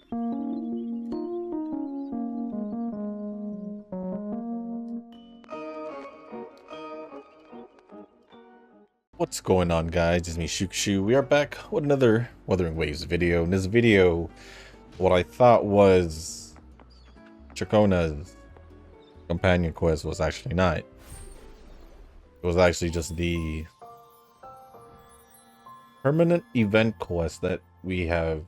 What's going on, guys? It's me, Shukshu. We are back with another Wuthering Waves video. In this video, what I thought was Ciaccona's companion quest was actually not. It was actually just the permanent event quest that we have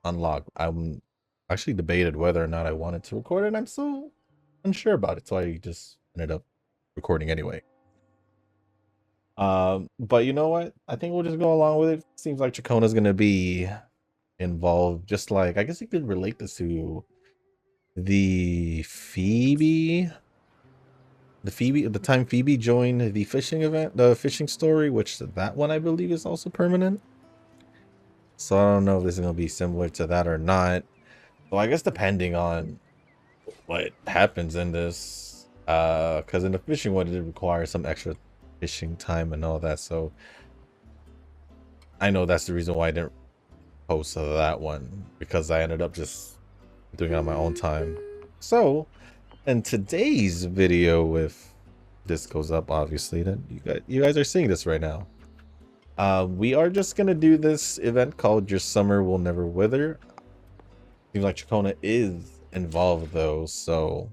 unlocked. I'm actually debated whether or not I wanted to record it. I'm so unsure about it, so I just ended up recording anyway. But you know what? I think we'll just go along with it. Seems like Ciaccona's gonna be involved, just like I guess you could relate this to the the time Phoebe joined the fishing event, the fishing story, which that one I believe is also permanent. So I don't know if this is gonna be similar to that or not. So I guess depending on what happens in this, because in the fishing one it did require some extra fishing time and all that, so I know that's the reason why I didn't post that one, because I ended up just doing it on my own time. So in today's video, if this goes up, obviously, then you guys are seeing this right now. We are just gonna do this event called Your Summer Will Never Wither. Seems like Ciaccona is involved though, so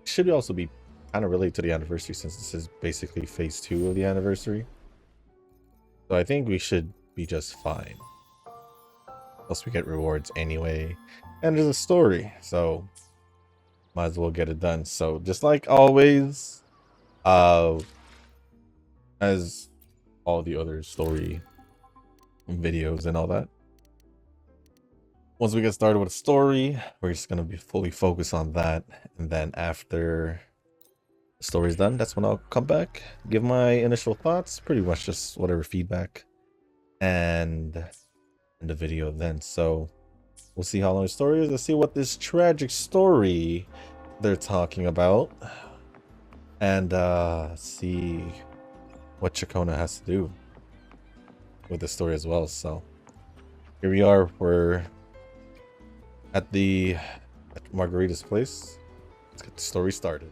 it should also be kind of related to the anniversary, since this is basically phase 2 of the anniversary. So I think we should be just fine. Plus we get rewards anyway, and there's a story, so might as well get it done. So just like always, as all the other story videos and all that, once we get started with a story, we're just gonna be fully focused on that, and then after the story's done, that's when I'll come back, give my initial thoughts, pretty much just whatever feedback, and in the video then. So we'll see how long the story is. Let's see what this tragic story they're talking about, and see what Ciaccona has to do with the story as well. So here we are. We're at Margarita's place. Let's get the story started.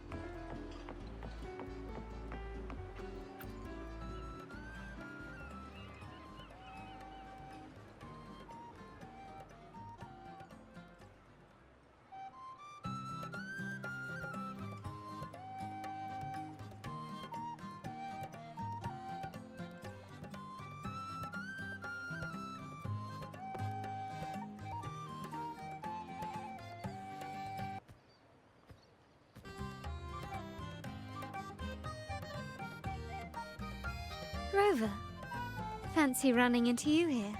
Rover, fancy running into you here.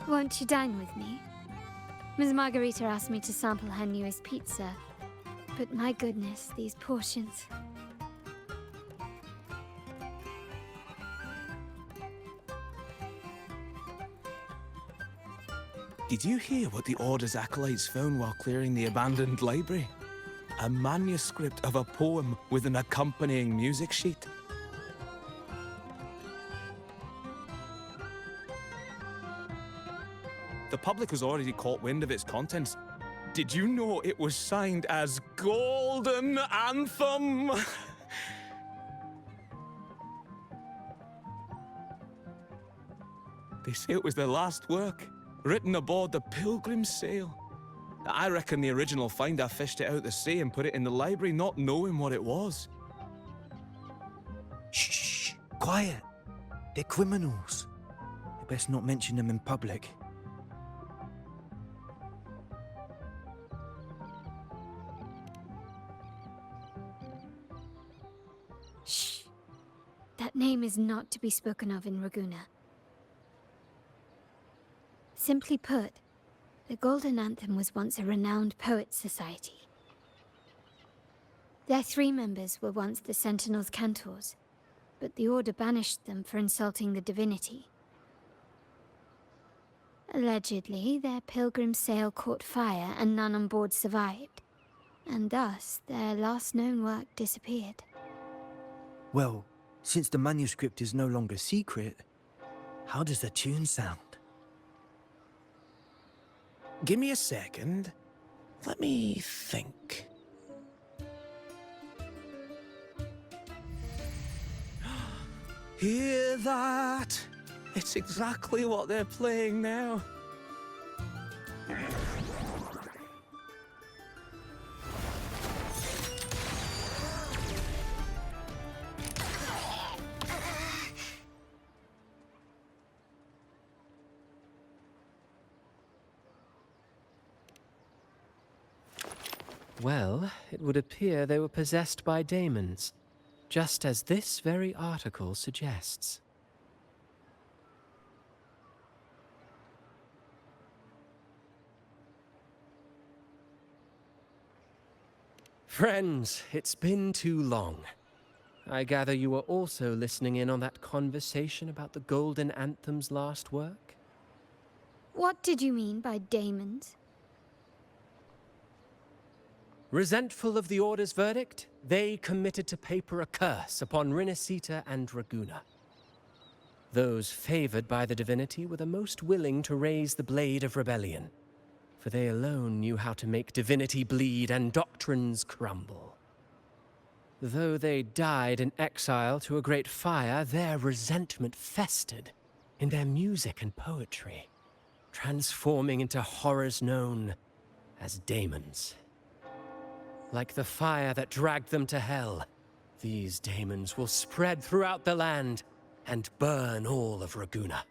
Won't you dine with me? Ms. Margarita asked me to sample her newest pizza, but my goodness, these portions. Did you hear what the Order's acolytes found while clearing the abandoned library? A manuscript of a poem with an accompanying music sheet. The public has already caught wind of its contents. Did you know it was signed as Golden Anthem? They say it was their last work, written aboard the Pilgrim Sail. I reckon the original finder fished it out the sea and put it in the library, not knowing what it was. Shh, quiet. They're criminals. You best not mention them in public. Shh. That name is not to be spoken of in Ragusa. Simply put, the Golden Anthem was once a renowned poets' society. Their 3 members were once the Sentinel's cantors, but the Order banished them for insulting the divinity. Allegedly, their pilgrim sail caught fire and none on board survived, and thus their last known work disappeared. Well, since the manuscript is no longer secret, How does the tune sound? Give me a second. Let me think. Hear that? It's exactly what they're playing now. Well, it would appear they were possessed by daemons, just as this very article suggests. Friends, it's been too long. I gather you were also listening in on that conversation about the Golden Anthem's last work? What did you mean by daemons? Resentful of the Order's verdict, they committed to paper a curse upon Rinasita and Draguna. Those favored by the divinity were the most willing to raise the blade of rebellion, for they alone knew how to make divinity bleed and doctrines crumble. Though they died in exile to a great fire, their resentment festered in their music and poetry, transforming into horrors known as daemons. Like the fire that dragged them to hell, these daemons will spread throughout the land and burn all of Raguna.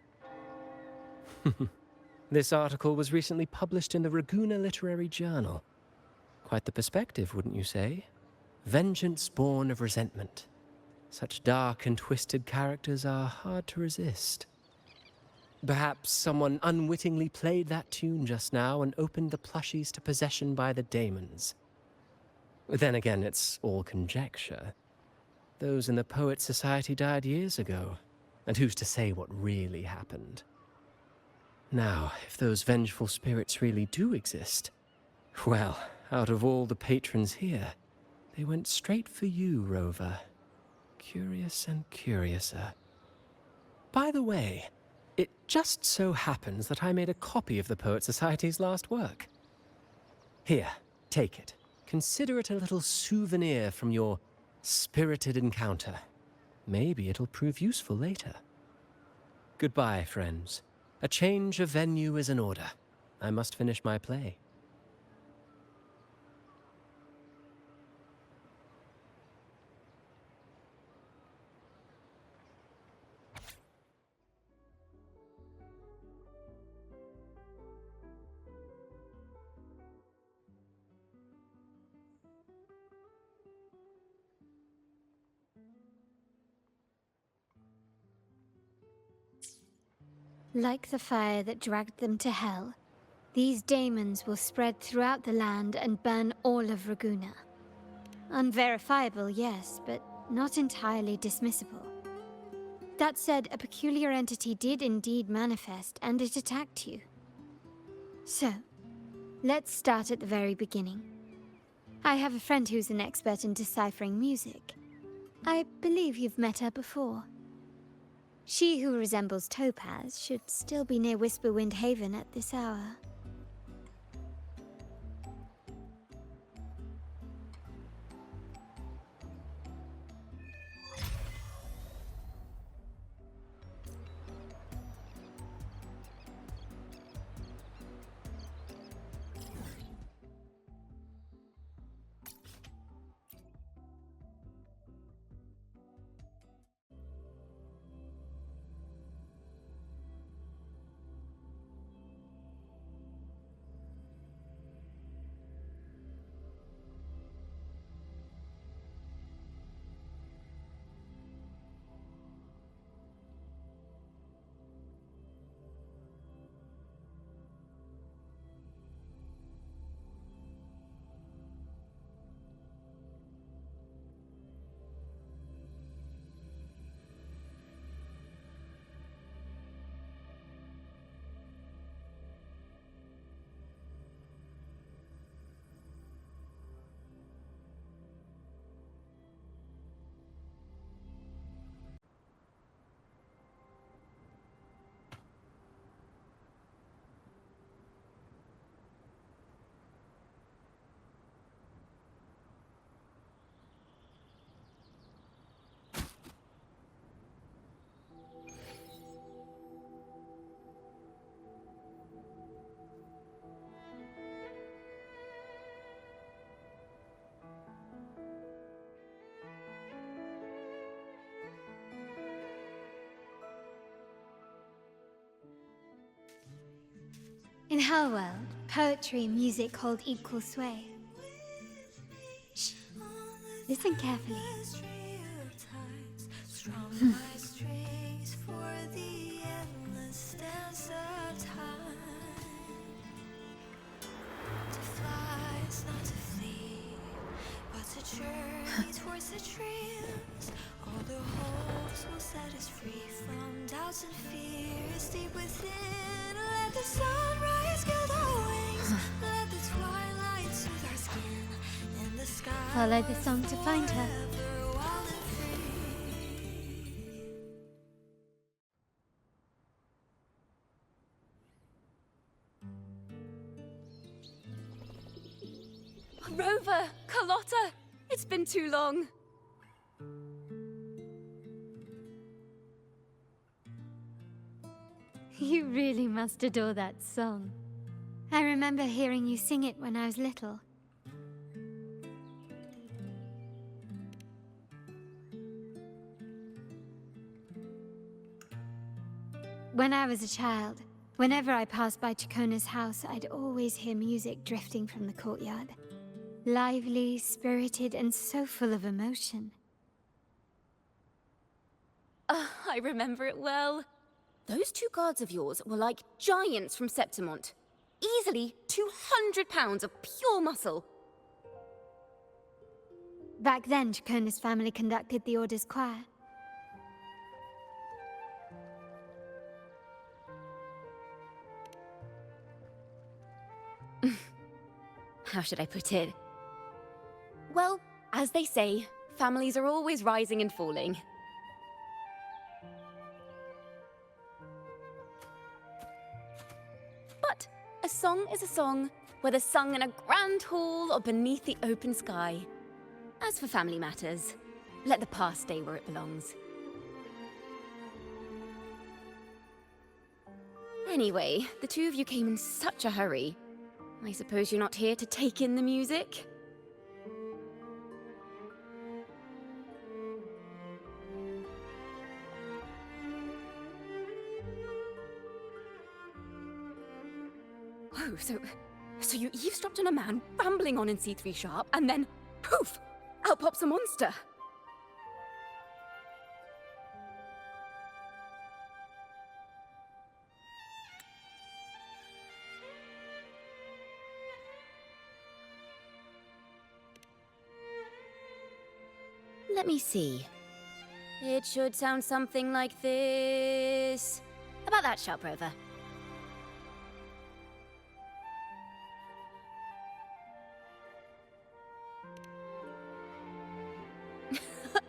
This article was recently published in the Raguna Literary Journal. Quite the perspective, wouldn't you say? Vengeance born of resentment. Such dark and twisted characters are hard to resist. Perhaps someone unwittingly played that tune just now and opened the plushies to possession by the daemons. Then again, it's all conjecture. Those in the Poets' Society died years ago, and who's to say what really happened? Now, if those vengeful spirits really do exist, well, out of all the patrons here, they went straight for you, Rover. Curious and curiouser. By the way, it just so happens that I made a copy of the Poets' Society's last work. Here, take it. Consider it a little souvenir from your spirited encounter. Maybe it'll prove useful later. Goodbye, friends. A change of venue is in order. I must finish my play. Like the fire that dragged them to hell, these daemons will spread throughout the land and burn all of Raguna. Unverifiable, yes, but not entirely dismissible. That said, a peculiar entity did indeed manifest, and it attacked you. So, let's start at the very beginning. I have a friend who's an expert in deciphering music. I believe you've met her before. She who resembles Topaz should still be near Whisperwind Haven at this hour. In her world, poetry and music hold equal sway. Shh. Listen carefully. Towards the dreams, all the hopes will set us free from doubts and fears deep within. Let the sunrise gild our wings, let the twilight soothe our skin. In the sky, Follow the song to find her. forever wild and free. Rover! Carlotta! It's been too long. You really must adore that song. I remember hearing you sing it when I was little. When I was a child, whenever I passed by Ciaccona's house, I'd always hear music drifting from the courtyard. Lively, spirited, and so full of emotion. I remember it well. Those two guards of yours were like giants from Septimont. Easily 200 pounds of pure muscle. Back then, Ciaccona's family conducted the Order's choir. How should I put it? Well, as they say, families are always rising and falling. But a song is a song, whether sung in a grand hall or beneath the open sky. As for family matters, let the past stay where it belongs. Anyway, the two of you came in such a hurry. I suppose you're not here to take in the music? Whoa, so you eavesdropped on a man rambling on in C3 Sharp, and then, poof, out pops a monster. Let me see. It should sound something like this. About that, Sharp Rover.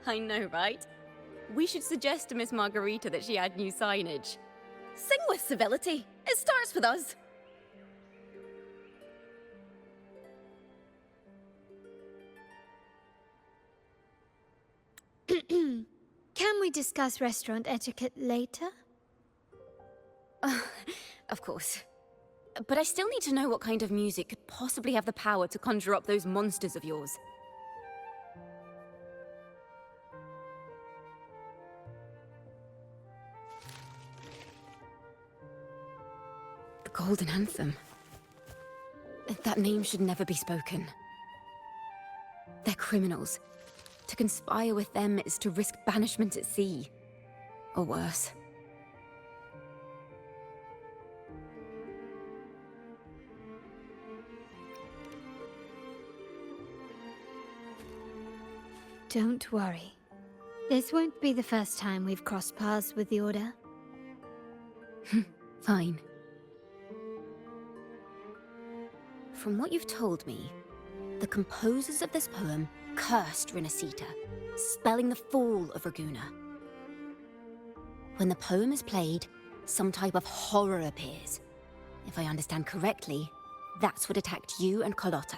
I know, right? We should suggest to Miss Margarita that she add new signage. Sing with civility. It starts with us. Can we discuss restaurant etiquette later? Of course. But I still need to know what kind of music could possibly have the power to conjure up those monsters of yours. The Golden Anthem. That name should never be spoken. They're criminals. To conspire with them is to risk banishment at sea. Or worse. Don't worry. This won't be the first time we've crossed paths with the Order. Fine. From what you've told me, the composers of this poem cursed Rinascita, spelling the fall of Raguena. When the poem is played, some type of horror appears. If I understand correctly, that's what attacked you and Carlotta.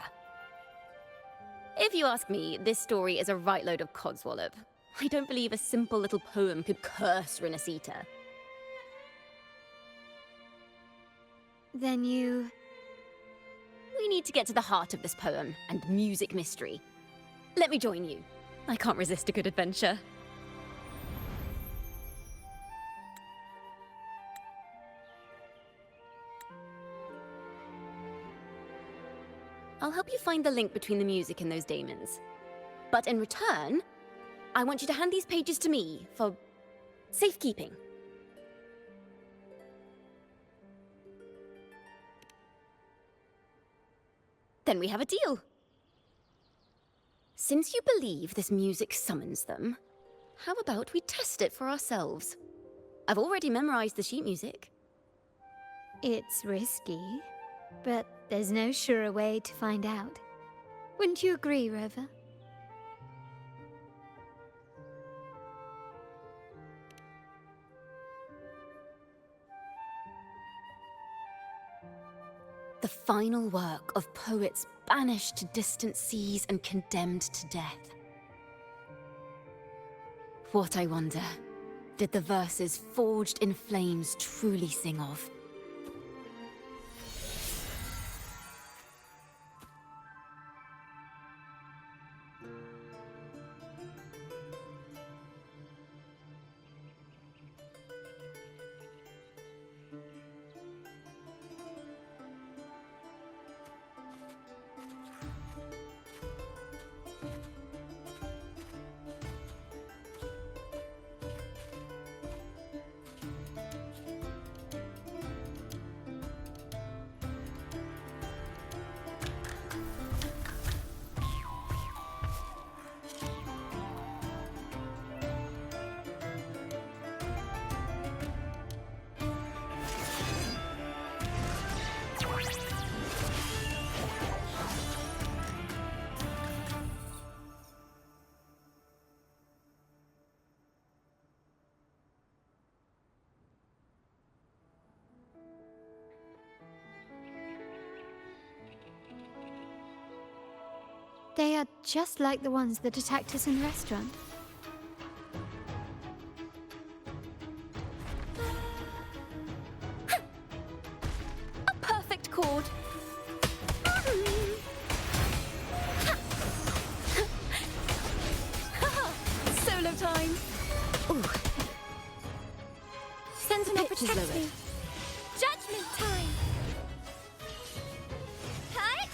If you ask me, this story is a right load of codswallop. I don't believe a simple little poem could curse Rinascita. Then you... We need to get to the heart of this poem and music mystery. Let me join you. I can't resist a good adventure. I'll help you find the link between the music and those daemons. But in return, I want you to hand these pages to me for safekeeping. Then we have a deal. Since you believe this music summons them, how about we test it for ourselves? I've already memorized the sheet music. It's risky, but there's no surer way to find out. Wouldn't you agree, Rover? The final work of poets banished to distant seas and condemned to death. What, I wonder, did the verses forged in flames truly sing of? They are just like the ones that attacked us in the restaurant. A perfect chord. Solo time. Ooh. Sentinel, Pitch is protect lowered. me. Judgment time. Hi.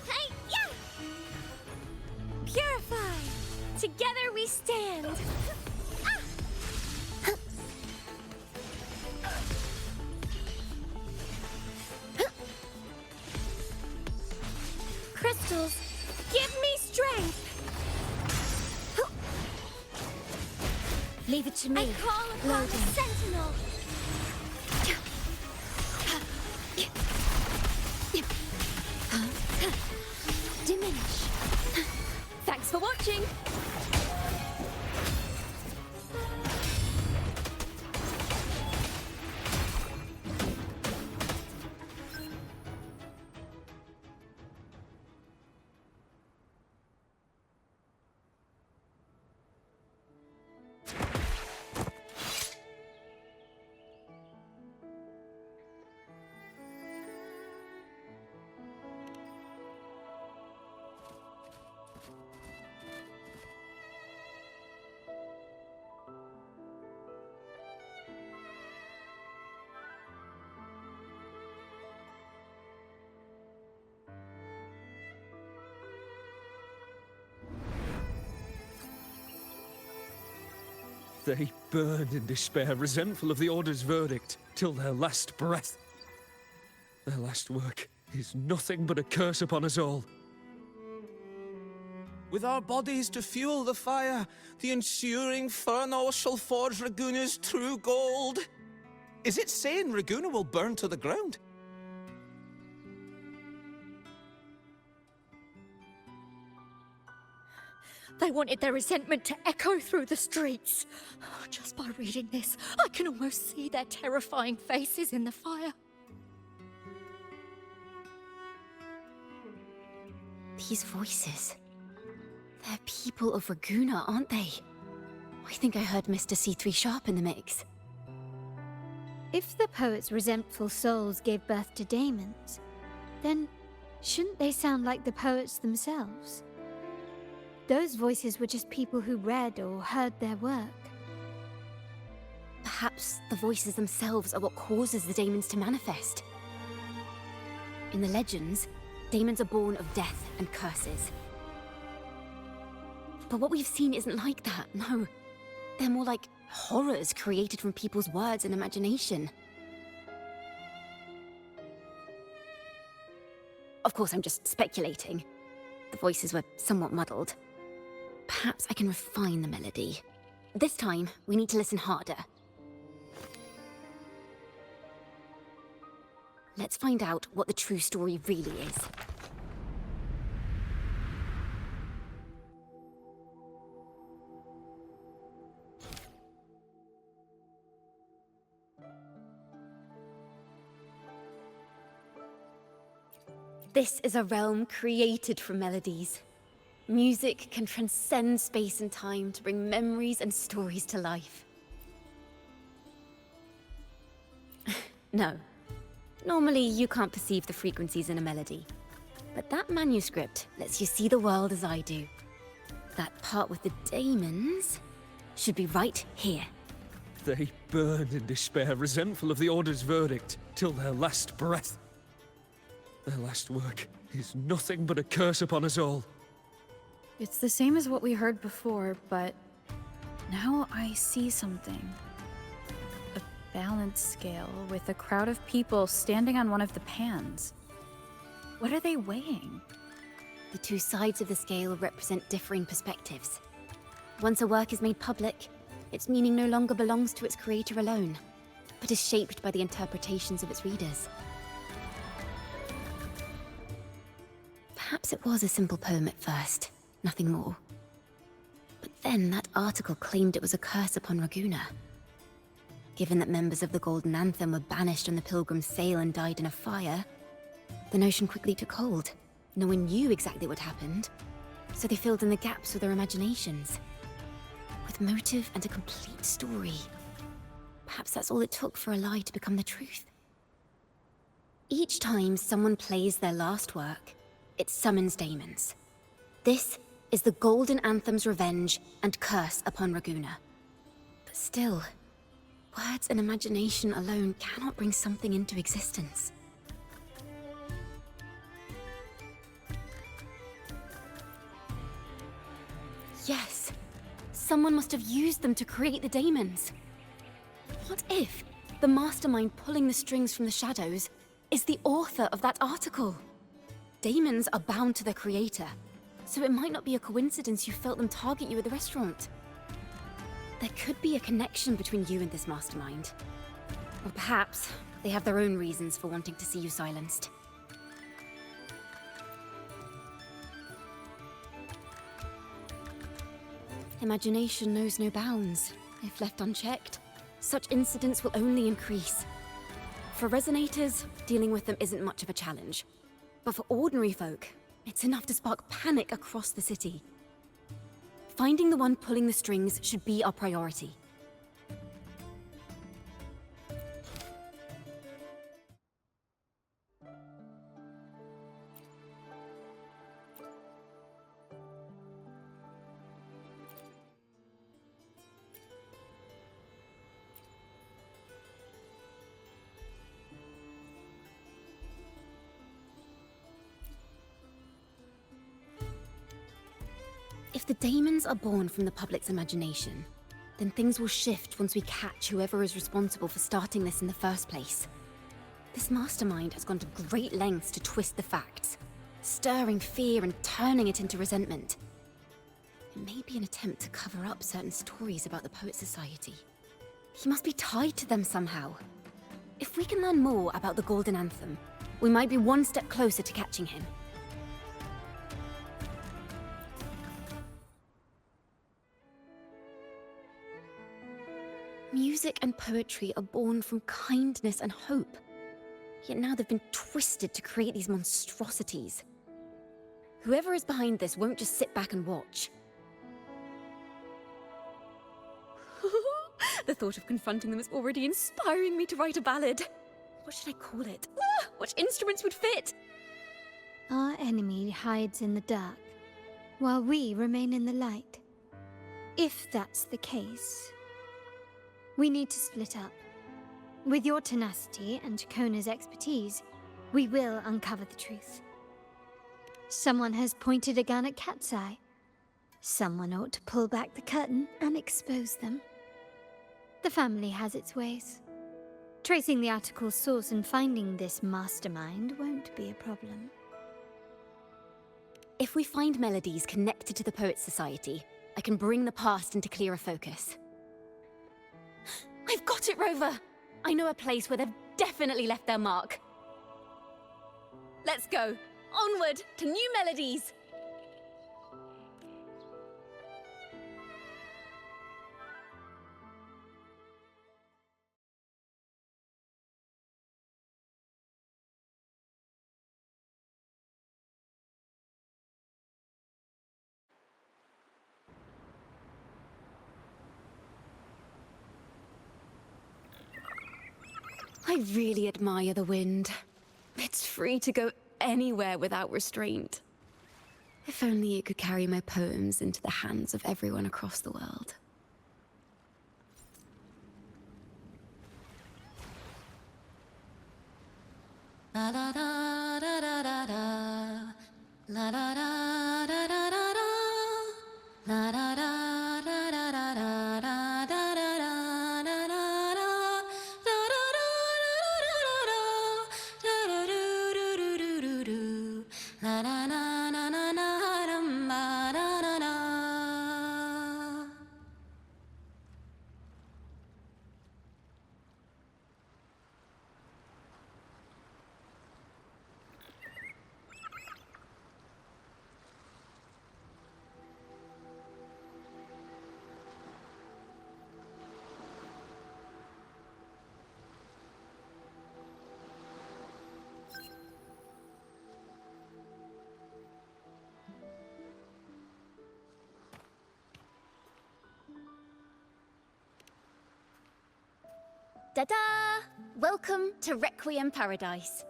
Hey, yeah. Purify. Together we stand. Crystals, give me strength. Leave it to me. I call upon the Sentinel. Diminish. Thanks for watching. They burned in despair, resentful of the Order's verdict, till their last breath. Their last work is nothing but a curse upon us all. With our bodies to fuel the fire, the ensuing furnace shall forge Raguna's true gold. Is it saying Raguna will burn to the ground? They wanted their resentment to echo through the streets. Just by reading this, I can almost see their terrifying faces in the fire. These voices. They're people of Raguna, aren't they? I think I heard Mr. C3 Sharp in the mix. If the poets' resentful souls gave birth to daemons, then shouldn't they sound like the poets themselves? Those voices were just people who read or heard their work. Perhaps the voices themselves are what causes the daemons to manifest. In the legends, Daemons are born of death and curses. But what we've seen isn't like that, no. They're more like horrors created from people's words and imagination. Of course, I'm just speculating. The voices were somewhat muddled. Perhaps I can refine the melody. This time, we need to listen harder. Let's find out what the true story really is. This is a realm created from melodies. Music can transcend space and time to bring memories and stories to life. No. Normally, you can't perceive the frequencies in a melody. But that manuscript lets you see the world as I do. That part with the daemons should be right here. They burn in despair, resentful of the Order's verdict, till their last breath. Their last work is nothing but a curse upon us all. It's the same as what we heard before, but now I see something. A balance scale with a crowd of people standing on one of the pans. What are they weighing? The two sides of the scale represent differing perspectives. Once a work is made public, its meaning no longer belongs to its creator alone, but is shaped by the interpretations of its readers. Perhaps it was a simple poem at first, nothing more. But then that article claimed it was a curse upon Raguena. Given that members of the Golden Anthem were banished on the Pilgrim's Sail and died in a fire, the notion quickly took hold. No one knew exactly what happened, so they filled in the gaps with their imaginations. With motive and a complete story. Perhaps that's all it took for a lie to become the truth. Each time someone plays their last work, it summons daemons. This is the Golden Anthem's revenge and curse upon Raguena. But still, words and imagination alone cannot bring something into existence. Yes, someone must have used them to create the daemons. What if the mastermind pulling the strings from the shadows is the author of that article? Daemons are bound to their creator, so it might not be a coincidence you felt them target you at the restaurant. There could be a connection between you and this mastermind. Or perhaps they have their own reasons for wanting to see you silenced. Imagination knows no bounds. If left unchecked, such incidents will only increase. For resonators, dealing with them isn't much of a challenge. But for ordinary folk, it's enough to spark panic across the city. Finding the one pulling the strings should be our priority. If the daemons are born from the public's imagination, then things will shift once we catch whoever is responsible for starting this in the first place. This mastermind has gone to great lengths to twist the facts, stirring fear and turning it into resentment. It may be an attempt to cover up certain stories about the Poet Society. He must be tied to them somehow. If we can learn more about the Golden Anthem, we might be one step closer to catching him. Music and poetry are born from kindness and hope. Yet now they've been twisted to create these monstrosities. Whoever is behind this won't just sit back and watch. The thought of confronting them is already inspiring me to write a ballad. What should I call it? Which instruments would fit? Our enemy hides in the dark, while we remain in the light. If that's the case, we need to split up. With your tenacity and Ciaccona's expertise, we will uncover the truth. Someone has pointed a gun at Cat's Eye. Someone ought to pull back the curtain and expose them. The family has its ways. Tracing the article's source and finding this mastermind won't be a problem. If we find melodies connected to the Poets' Society, I can bring the past into clearer focus. I've got it, Rover! I know a place where they've definitely left their mark. Let's go! Onward to new melodies! I really admire the wind. It's free to go anywhere without restraint. If only it could carry my poems into the hands of everyone across the world. La da da da da da da. La da da da da da da. La da da da da da da da da da da da da da. Ta-da! Welcome to Requiem Paradise.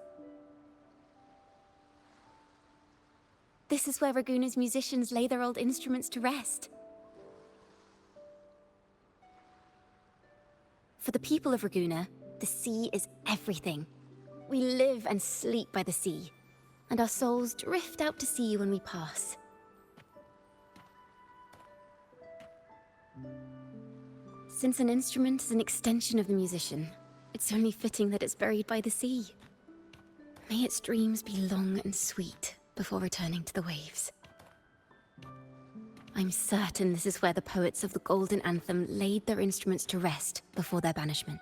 This is where Raguna's musicians lay their old instruments to rest. For the people of Raguna, the sea is everything. We live and sleep by the sea, and our souls drift out to sea when we pass. Since an instrument is an extension of the musician, it's only fitting that it's buried by the sea. May its dreams be long and sweet before returning to the waves. I'm certain this is where the poets of the Golden Anthem laid their instruments to rest before their banishment.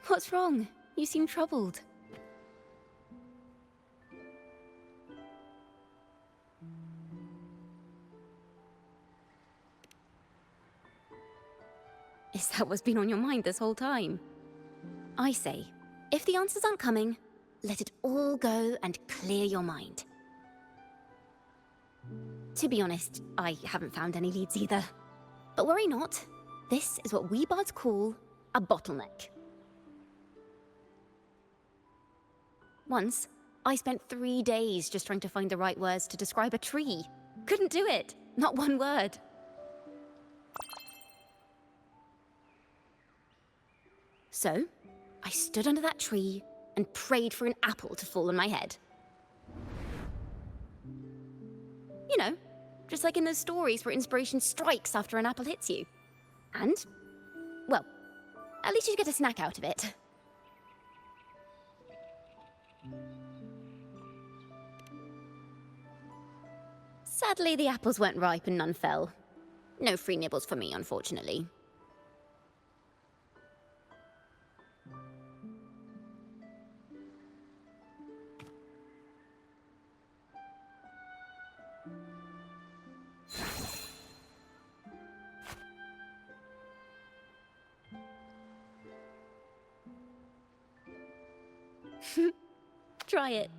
What's wrong? You seem troubled. Is that what's been on your mind this whole time? I say, if the answers aren't coming, let it all go and clear your mind. To be honest, I haven't found any leads either. But worry not, this is what we bards call a bottleneck. Once, I spent 3 days just trying to find the right words to describe a tree. Couldn't do it, not one word. So, I stood under that tree and prayed for an apple to fall on my head. You know, just like in those stories where inspiration strikes after an apple hits you. And, well, at least you get a snack out of it. Sadly, the apples weren't ripe and none fell. No free nibbles for me, unfortunately. Try it.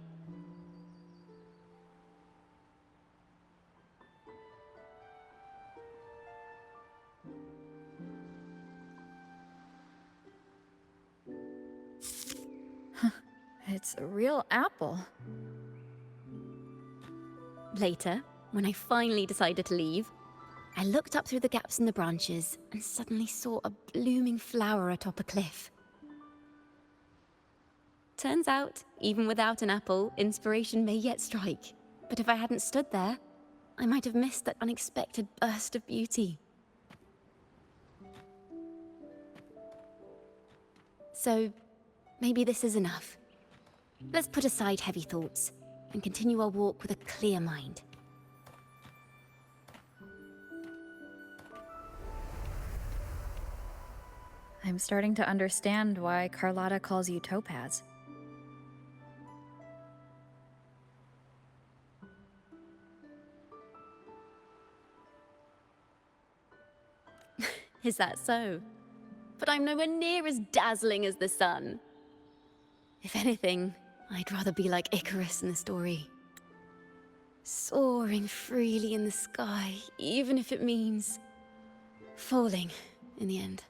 It's a real apple. Later, when I finally decided to leave, I looked up through the gaps in the branches and suddenly saw a blooming flower atop a cliff. Turns out, even without an apple, inspiration may yet strike. But if I hadn't stood there, I might have missed that unexpected burst of beauty. So, maybe this is enough. Let's put aside heavy thoughts and continue our walk with a clear mind. I'm starting to understand why Carlotta calls you Topaz. Is that so? But I'm nowhere near as dazzling as the sun. If anything, I'd rather be like Icarus in the story. Soaring freely in the sky, even if it means falling in the end.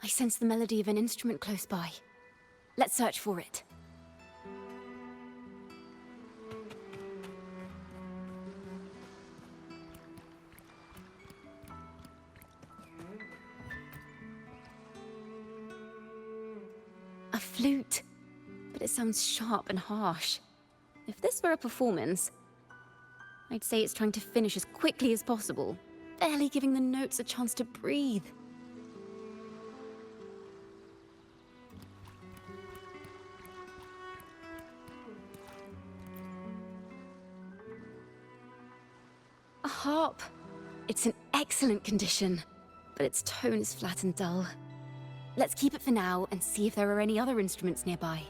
I sense the melody of an instrument close by. Let's search for it. A flute, but it sounds sharp and harsh. If this were a performance, I'd say it's trying to finish as quickly as possible, barely giving the notes a chance to breathe. A harp. It's in excellent condition, but its tone is flat and dull. Let's keep it for now and see if there are any other instruments nearby.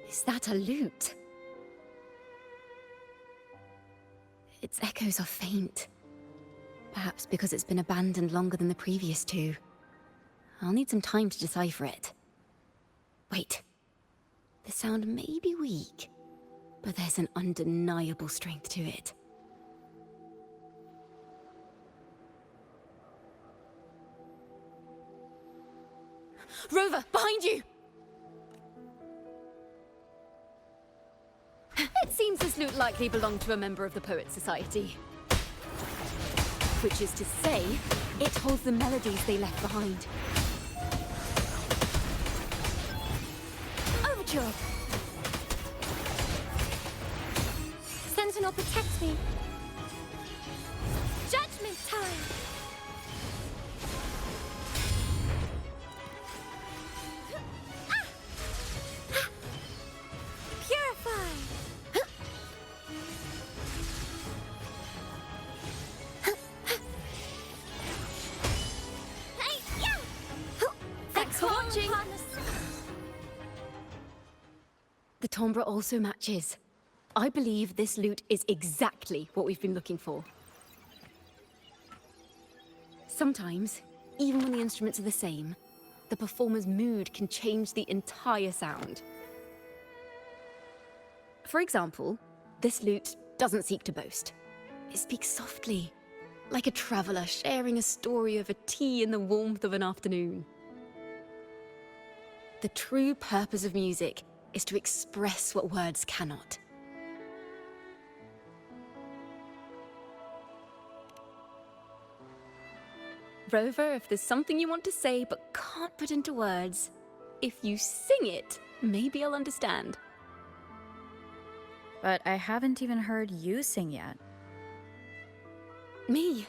Is that a lute? Its echoes are faint. Perhaps because it's been abandoned longer than the previous two. I'll need some time to decipher it. Wait. The sound may be weak, but there's an undeniable strength to it. Rover, behind you! It seems this lute likely belonged to a member of the Poet Society. Which is to say, it holds the melodies they left behind. Overture! Sentinel, protect me! Judgment time! Purify! Thanks for watching! The timbre also matches. I believe this lute is exactly what we've been looking for. Sometimes, even when the instruments are the same, the performer's mood can change the entire sound. For example, this lute doesn't seek to boast. It speaks softly, like a traveler sharing a story over tea in the warmth of an afternoon. The true purpose of music is to express what words cannot. Rover, if there's something you want to say but can't put into words, if you sing it, maybe I'll understand. But I haven't even heard you sing yet. Me?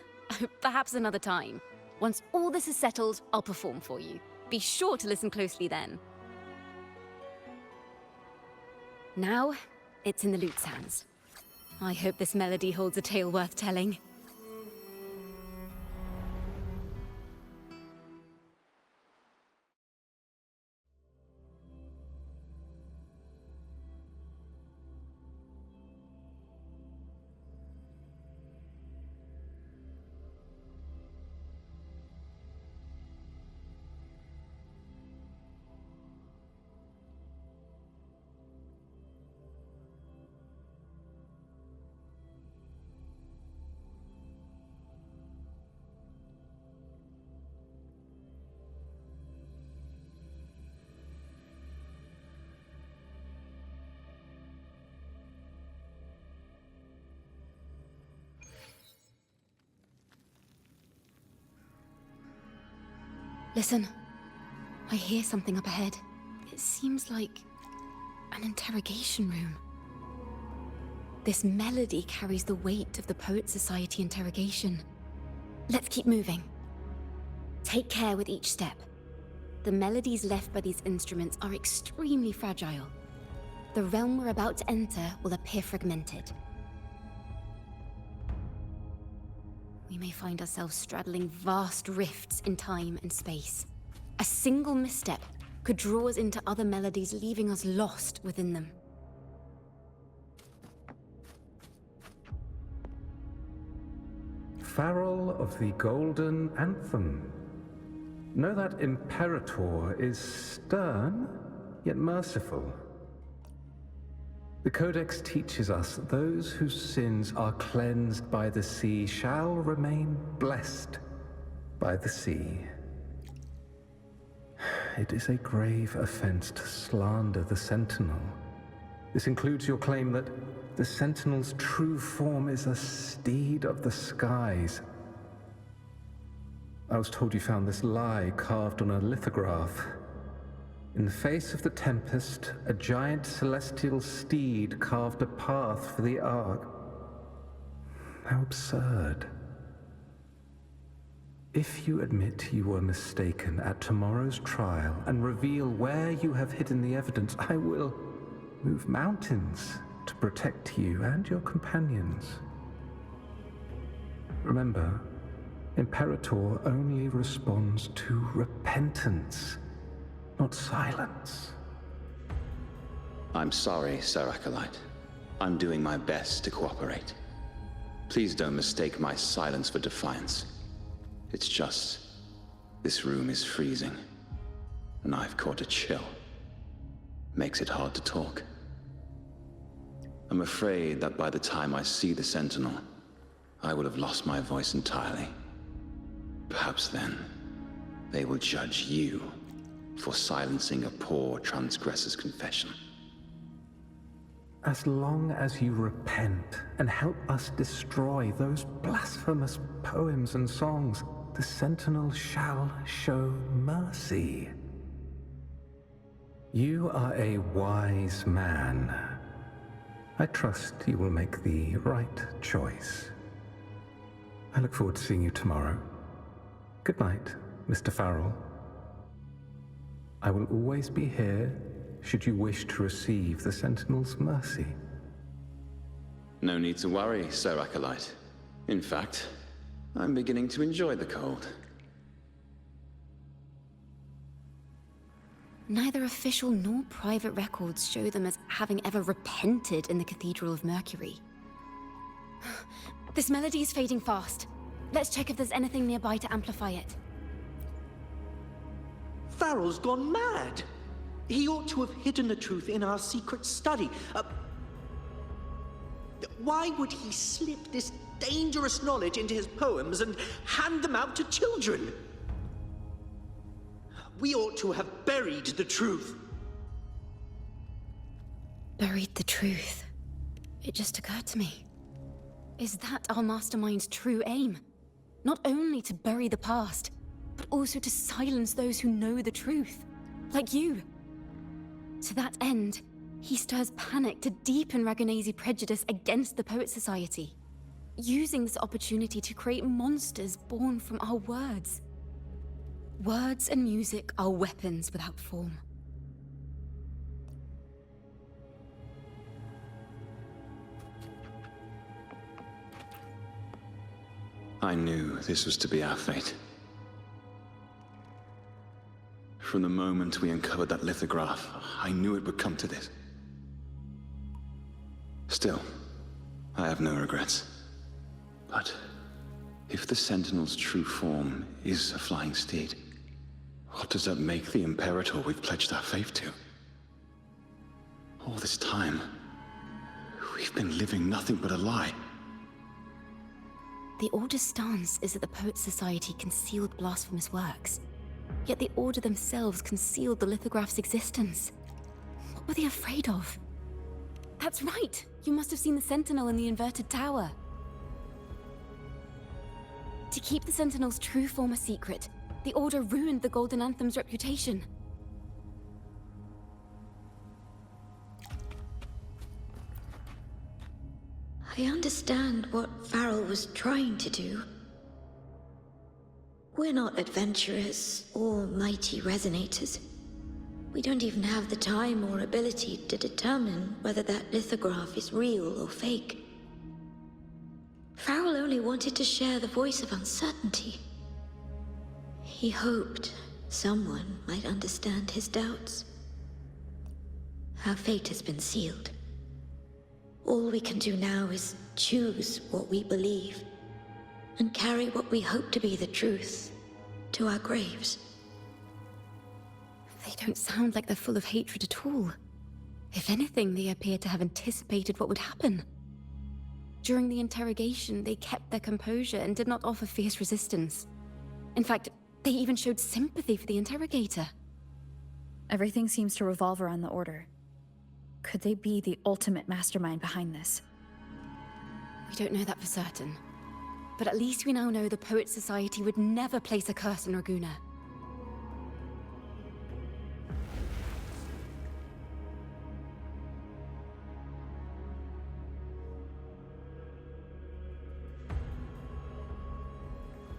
Perhaps another time. Once all this is settled, I'll perform for you. Be sure to listen closely then. Now, it's in the lute's hands. I hope this melody holds a tale worth telling. Listen, I hear something up ahead. It seems like an interrogation room. This melody carries the weight of the Poet Society interrogation. Let's keep moving. Take care with each step. The melodies left by these instruments are extremely fragile. The realm we're about to enter will appear fragmented. We may find ourselves straddling vast rifts in time and space. A single misstep could draw us into other melodies, leaving us lost within them. Farrell of the Golden Anthem. Know that Imperator is stern, yet merciful. The Codex teaches us that those whose sins are cleansed by the sea shall remain blessed by the sea. It is a grave offense to slander the Sentinel. This includes your claim that the Sentinel's true form is a steed of the skies. I was told you found this lie carved on a lithograph. In the face of the tempest, a giant celestial steed carved a path for the Ark. How absurd. If you admit you were mistaken at tomorrow's trial and reveal where you have hidden the evidence, I will move mountains to protect you and your companions. Remember, Imperator only responds to repentance, not silence. I'm sorry, Sir Acolyte. I'm doing my best to cooperate. Please don't mistake my silence for defiance. It's just, this room is freezing, and I've caught a chill. Makes it hard to talk. I'm afraid that by the time I see the Sentinel, I will have lost my voice entirely. Perhaps then, they will judge you for silencing a poor transgressor's confession. As long as you repent and help us destroy those blasphemous poems and songs, the Sentinel shall show mercy. You are a wise man. I trust you will make the right choice. I look forward to seeing you tomorrow. Good night, Mr. Farrell. I will always be here should you wish to receive the Sentinel's mercy. No need to worry, Sir Acolyte. In fact, I'm beginning to enjoy the cold. Neither official nor private records show them as having ever repented in the Cathedral of Mercury. This melody is fading fast. Let's check if there's anything nearby to amplify it. Farrell's gone mad. He ought to have hidden the truth in our secret study. Why would he slip this dangerous knowledge into his poems and hand them out to children? We ought to have buried the truth. Buried the truth? It just occurred to me. Is that our mastermind's true aim? Not only to bury the past, but also to silence those who know the truth, like you. To that end, he stirs panic to deepen Ragonese prejudice against the Poet Society, using this opportunity to create monsters born from our words. Words and music are weapons without form. I knew this was to be our fate. From the moment we uncovered that lithograph, I knew it would come to this. Still, I have no regrets. But if the Sentinel's true form is a flying steed, what does that make the Imperator we've pledged our faith to? All this time, we've been living nothing but a lie. The Order's stance is that the Poet Society concealed blasphemous works, yet the Order themselves concealed the lithograph's existence. What were they afraid of? That's right! You must have seen the Sentinel in the inverted tower. To keep the Sentinel's true form a secret, The Order ruined the Golden Anthem's reputation. I understand what Farrell was trying to do. We're not adventurers or mighty resonators. We don't even have the time or ability to determine whether that lithograph is real or fake. Farrell only wanted to share the voice of uncertainty. He hoped someone might understand his doubts. Our fate has been sealed. All we can do now is choose what we believe and carry what we hope to be the truth to our graves. They don't sound like they're full of hatred at all. If anything, they appear to have anticipated what would happen. During the interrogation, they kept their composure and did not offer fierce resistance. In fact, they even showed sympathy for the interrogator. Everything seems to revolve around the Order. Could they be the ultimate mastermind behind this? We don't know that for certain. But at least we now know the Poets Society would never place a curse on Raguna.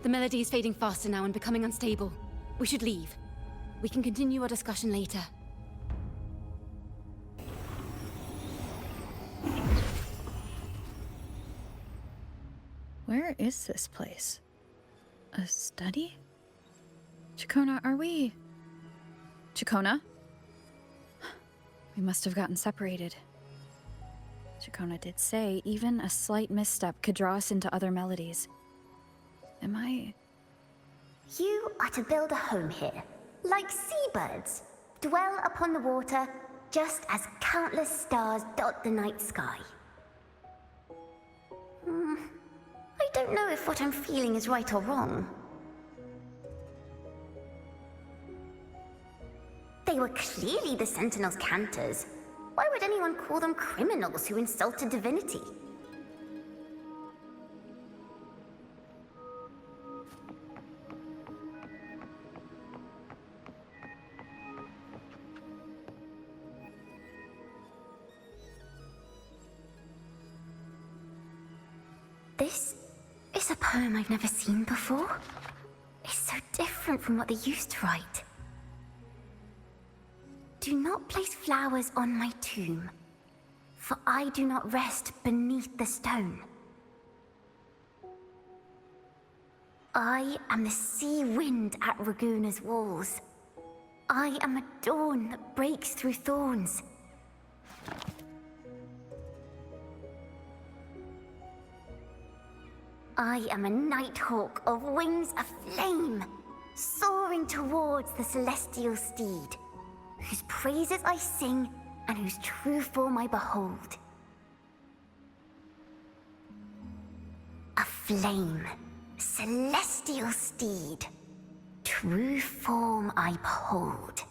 The melody is fading faster now and becoming unstable. We should leave. We can continue our discussion later. Where is this place? A study? Ciaccona, are we... Ciaccona? We must have gotten separated. Ciaccona did say even a slight misstep could draw us into other melodies. Am I... You are to build a home here, like seabirds. Dwell upon the water, just as countless stars dot the night sky. I don't know if what I'm feeling is right or wrong. They were clearly the Sentinel's cantors. Why would anyone call them criminals who insulted divinity? This is a poem I've never seen before. It's so different from what they used to write. Do not place flowers on my tomb, for I do not rest beneath the stone. I am the sea wind at Raguna's walls. I am a dawn that breaks through thorns. I am a nighthawk of wings of flame, soaring towards the celestial steed, whose praises I sing and whose true form I behold. A flame, celestial steed, true form I behold.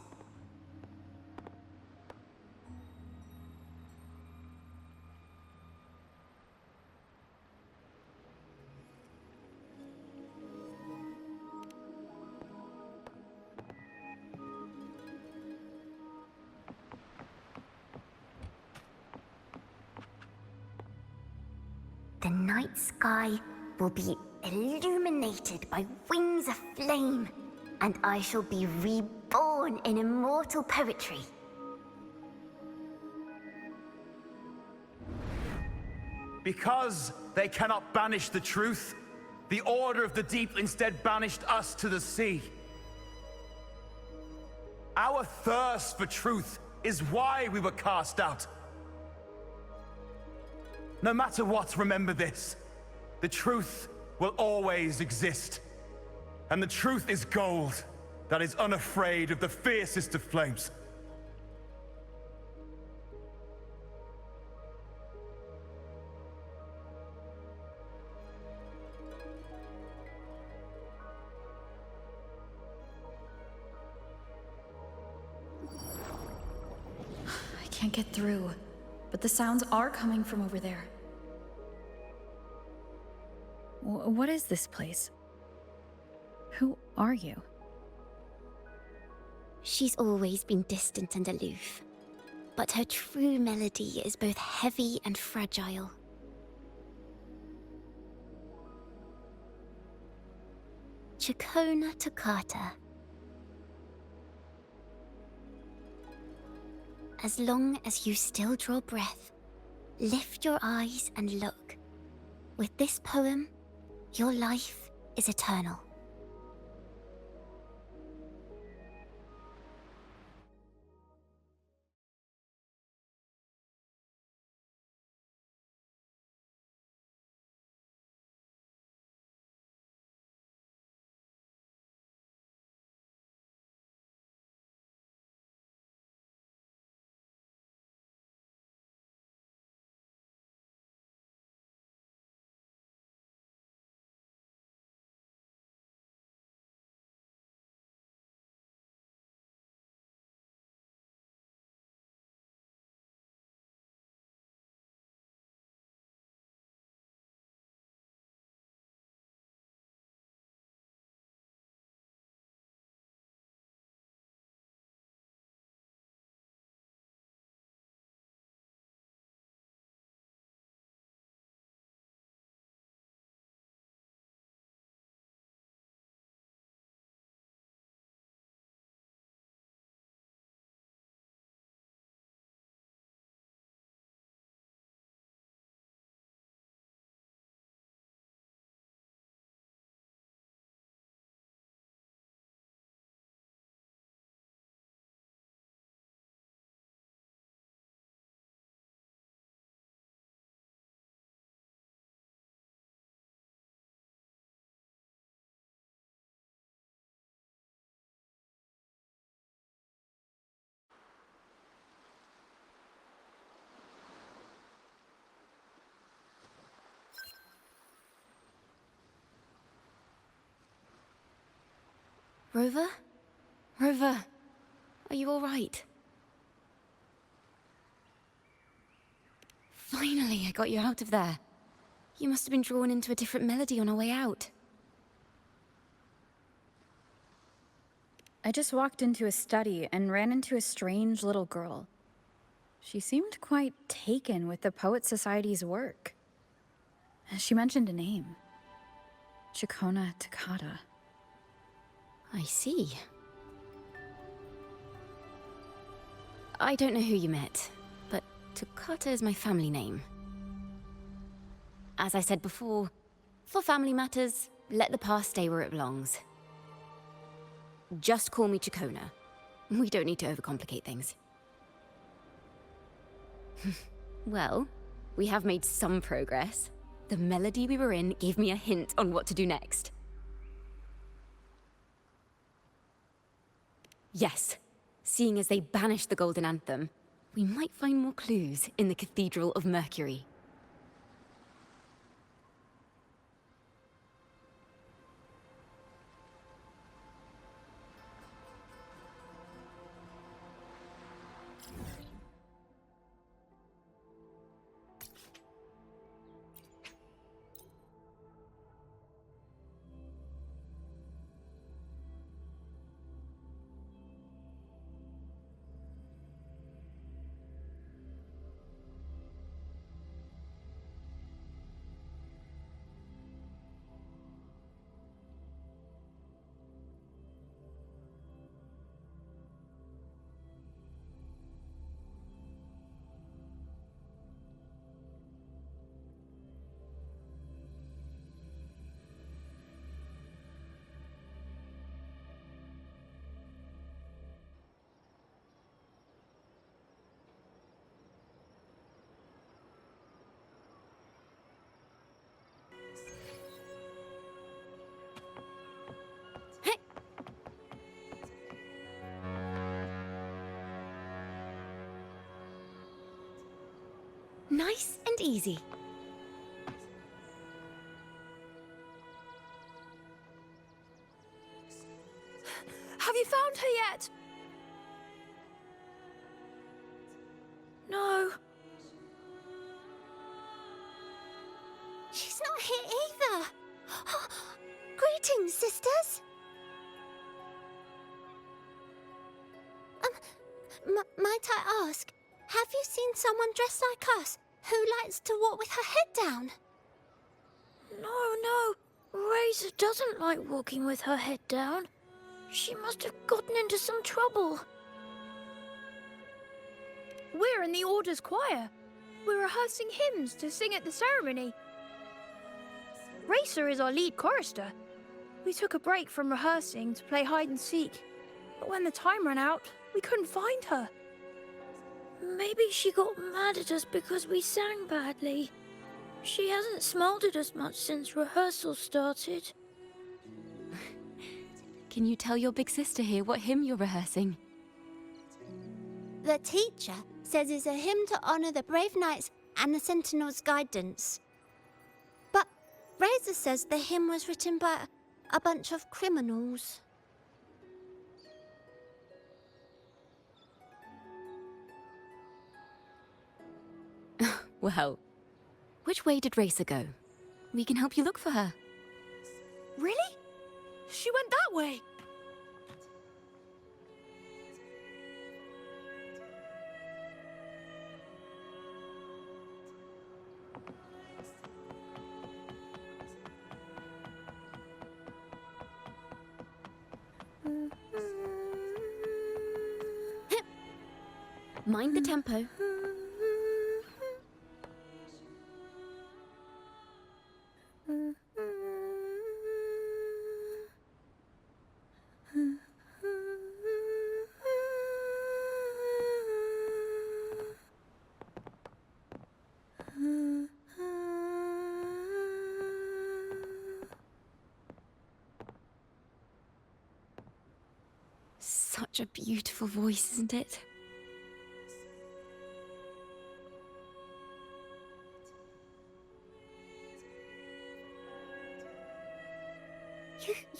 The night sky will be illuminated by wings of flame, and I shall be reborn in immortal poetry. Because they cannot banish the truth, the Order of the Deep instead banished us to the sea. Our thirst for truth is why we were cast out. No matter what, remember this. The truth will always exist. And the truth is gold that is unafraid of the fiercest of flames. I can't get through, but the sounds are coming from over there. What is this place? Who are you? She's always been distant and aloof, but her true melody is both heavy and fragile. Ciaccona toccata. As long as you still draw breath, lift your eyes and look. With this poem, your life is eternal. Rover? Rover, are you all right? Finally, I got you out of there. You must have been drawn into a different melody on our way out. I just walked into a study and ran into a strange little girl. She seemed quite taken with the Poet Society's work. She mentioned a name. Ciaccona toccata. I see. I don't know who you met, but Toccata is my family name. As I said before, for family matters, let the past stay where it belongs. Just call me Ciaccona. We don't need to overcomplicate things. Well, we have made some progress. The melody we were in gave me a hint on what to do next. Yes, seeing as they banished the Golden Anthem, we might find more clues in the Cathedral of Mercury. Nice and easy. Have you found her yet? No. She's not here either. Greetings, sisters. Might I ask, have you seen someone dressed like us who likes to walk with her head down? No. Razor doesn't like walking with her head down. She must have gotten into some trouble. We're in the Order's choir. We're rehearsing hymns to sing at the ceremony. Racer is our lead chorister. We took a break from rehearsing to play hide and seek, but when the time ran out, we couldn't find her. Maybe she got mad at us because we sang badly. She hasn't smiled at us much since rehearsal started. Can you tell your big sister here what hymn you're rehearsing? The teacher says it's a hymn to honor the brave knights and the Sentinel's guidance. But Razor says the hymn was written by a bunch of criminals. Well, which way did Racer go? We can help you look for her. Really? She went that way. Mind the tempo. Such a beautiful voice, isn't it?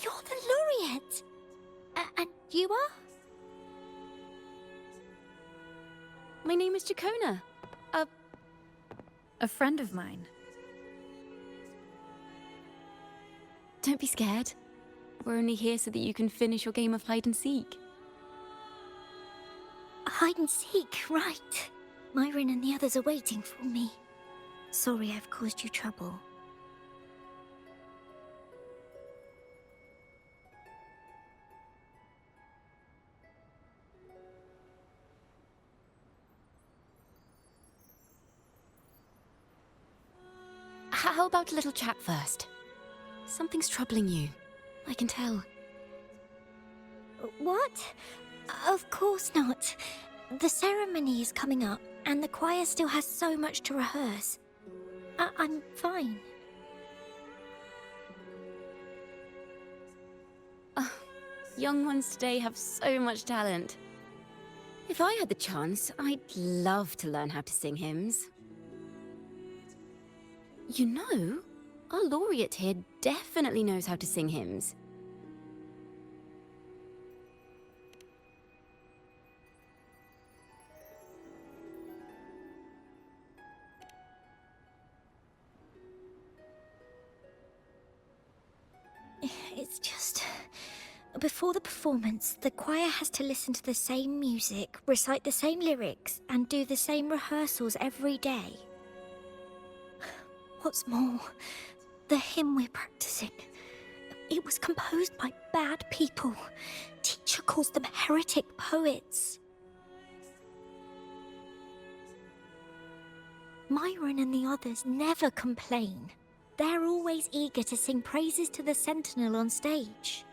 You're the laureate! And you are? My name is Ciaccona. A friend of mine. Don't be scared. We're only here so that you can finish your game of hide and seek. Hide and seek, right. Myron and the others are waiting for me. Sorry I've caused you trouble. How about a little chat first? Something's troubling you. I can tell. What? Of course not. The ceremony is coming up, and the choir still has so much to rehearse. I'm fine. Young ones today have so much talent. If I had the chance, I'd love to learn how to sing hymns. You know, our laureate here definitely knows how to sing hymns. It's just... Before the performance, the choir has to listen to the same music, recite the same lyrics, and do the same rehearsals every day. What's more, the hymn we're practicing, it was composed by bad people. Teacher calls them heretic poets. Myron and the others never complain. They're always eager to sing praises to the Sentinel on stage.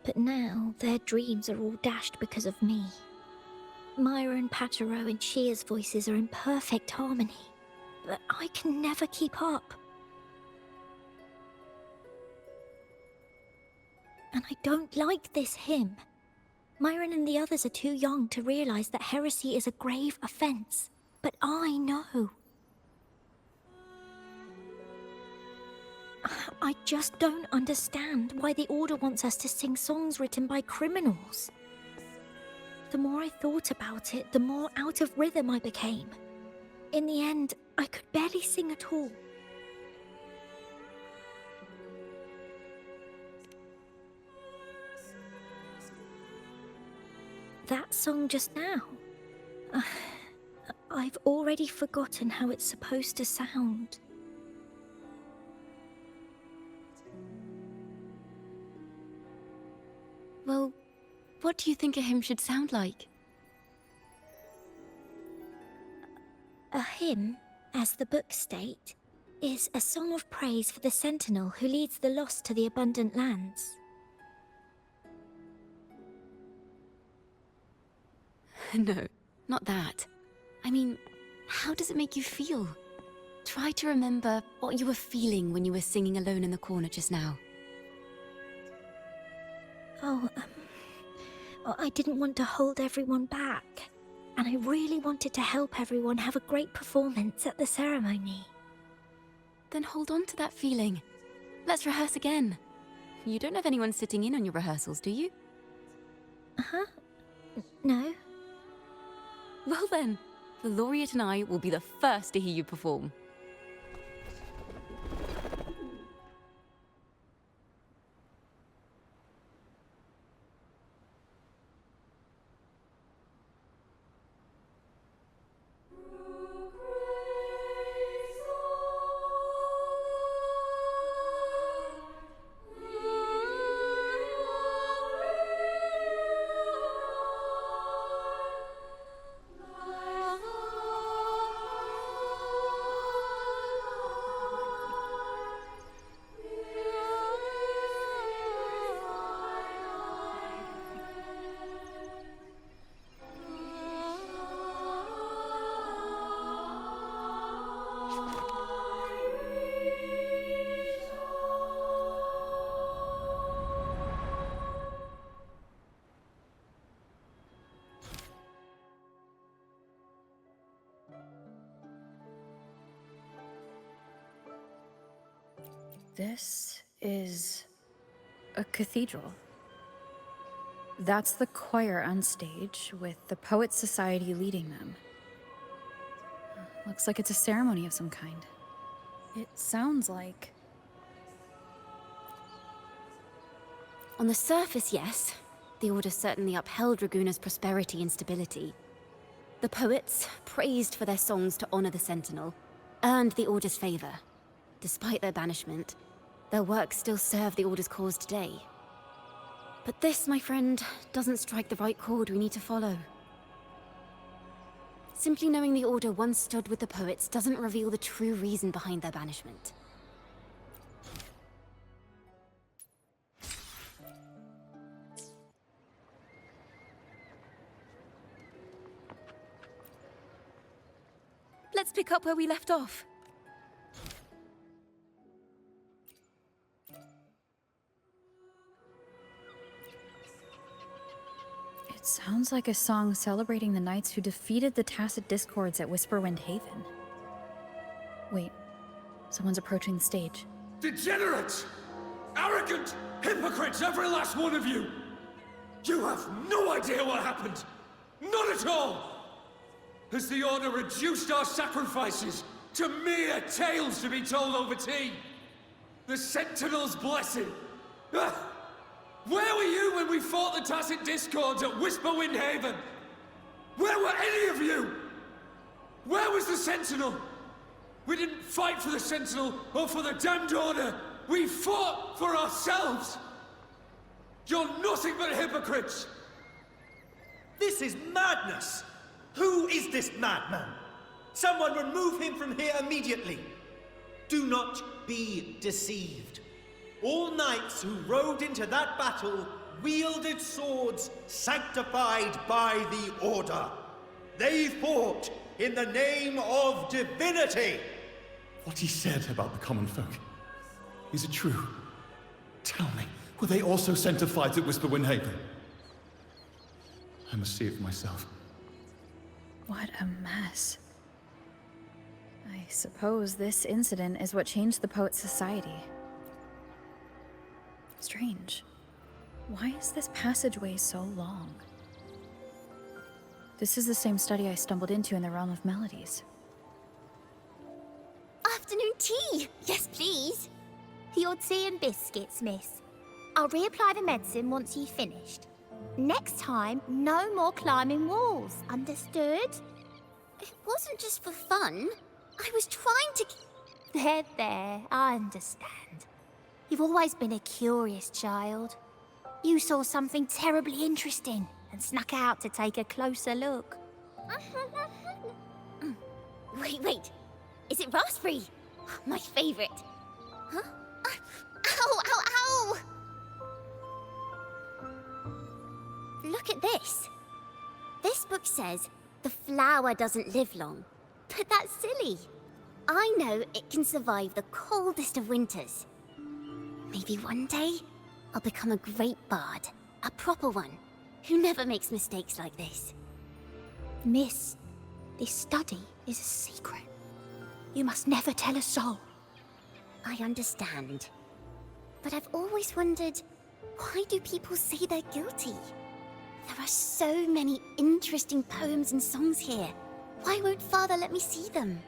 But now their dreams are all dashed because of me. Myron, Patero, and Chia's voices are in perfect harmony, but I can never keep up. And I don't like this hymn. Myron and the others are too young to realize that heresy is a grave offense, but I know. I just don't understand why the Order wants us to sing songs written by criminals. The more I thought about it, the more out of rhythm I became. In the end, I could barely sing at all. that song just now? I've already forgotten how it's supposed to sound. Well, what do you think a hymn should sound like? A hymn, as the books state, is a song of praise for the sentinel who leads the lost to the abundant lands. No, not that. I mean, how does it make you feel? Try to remember what you were feeling when you were singing alone in the corner just now. Oh, I didn't want to hold everyone back, and I really wanted to help everyone have a great performance at the ceremony. Then hold on to that feeling. Let's rehearse again. You don't have anyone sitting in on your rehearsals, do you? Uh-huh. No. Well then, the laureate and I will be the first to hear you perform. This is a cathedral. That's the choir on stage, with the Poets Society leading them. Looks like it's a ceremony of some kind. It sounds like... On the surface, yes. The Order certainly upheld Raguna's prosperity and stability. The poets, praised for their songs to honor the Sentinel, earned the Order's favor. Despite their banishment, their work still serve the Order's cause today. But this, my friend, doesn't strike the right chord we need to follow. Simply knowing the Order once stood with the poets doesn't reveal the true reason behind their banishment. Let's pick up where we left off. It sounds like a song celebrating the knights who defeated the Tacit Discords at Whisperwind Haven. Wait, someone's approaching the stage. Degenerates! Arrogant hypocrites, every last one of you! You have no idea what happened! Not at all! Has the Order reduced our sacrifices to mere tales to be told over tea? The Sentinel's blessing! Ah! Where were you when we fought the Tacit Discords at Whisperwind Haven? Where were any of you? Where was the Sentinel? We didn't fight for the Sentinel or for the damned Order. We fought for ourselves. You're nothing but hypocrites. This is madness! Who is this madman? Someone remove him from here immediately. Do not be deceived. All knights who rode into that battle wielded swords sanctified by the Order. They fought in the name of divinity. What he said about the common folk, is it true? Tell me, were they also sent to fight at Whisperwind Haven? I must see it for myself. What a mess. I suppose this incident is what changed the Poets Society. Strange. Why is this passageway so long? This is the same study I stumbled into in the Realm of Melodies. Afternoon tea! Yes, please. Your tea and biscuits, miss. I'll reapply the medicine once you've finished. Next time, no more climbing walls. Understood? It wasn't just for fun. I was trying to... There, I understand. You've always been a curious child. You saw something terribly interesting and snuck out to take a closer look. Wait. Is it raspberry? My favorite. Huh? Ow! Look at this. This book says the flower doesn't live long. But that's silly. I know it can survive the coldest of winters. Maybe one day, I'll become a great bard. A proper one, who never makes mistakes like this. Miss, this study is a secret. You must never tell a soul. I understand. But I've always wondered, why do people say they're guilty? There are so many interesting poems and songs here. Why won't Father let me see them?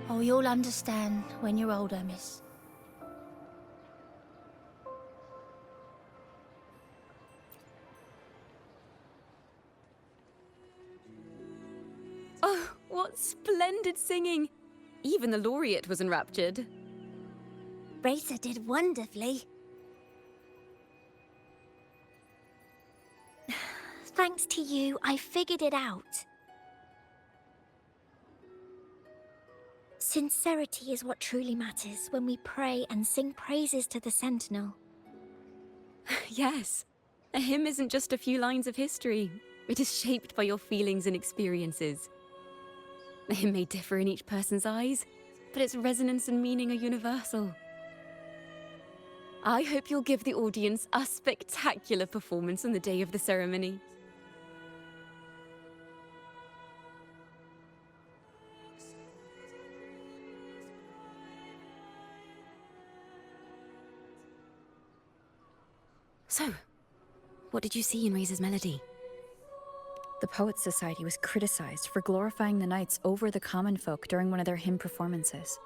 Oh, you'll understand when you're older, miss. Oh, what splendid singing! Even the laureate was enraptured. Racer did wonderfully. Thanks to you, I figured it out. Sincerity is what truly matters when we pray and sing praises to the Sentinel. Yes, a hymn isn't just a few lines of history. It is shaped by your feelings and experiences. It may differ in each person's eyes, but its resonance and meaning are universal. I hope you'll give the audience a spectacular performance on the day of the ceremony. So, what did you see in Razor's melody? The Poets Society was criticized for glorifying the knights over the common folk during one of their hymn performances.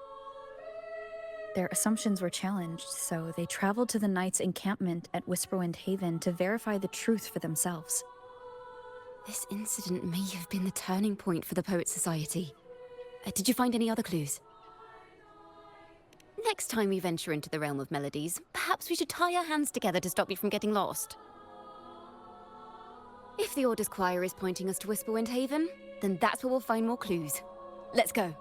Their assumptions were challenged, so they traveled to the knights' encampment at Whisperwind Haven to verify the truth for themselves. This incident may have been the turning point for the Poets Society. Did you find any other clues? Next time we venture into the realm of melodies, perhaps we should tie our hands together to stop you from getting lost. If the Order's choir is pointing us to Whisperwind Haven, then that's where we'll find more clues. Let's go.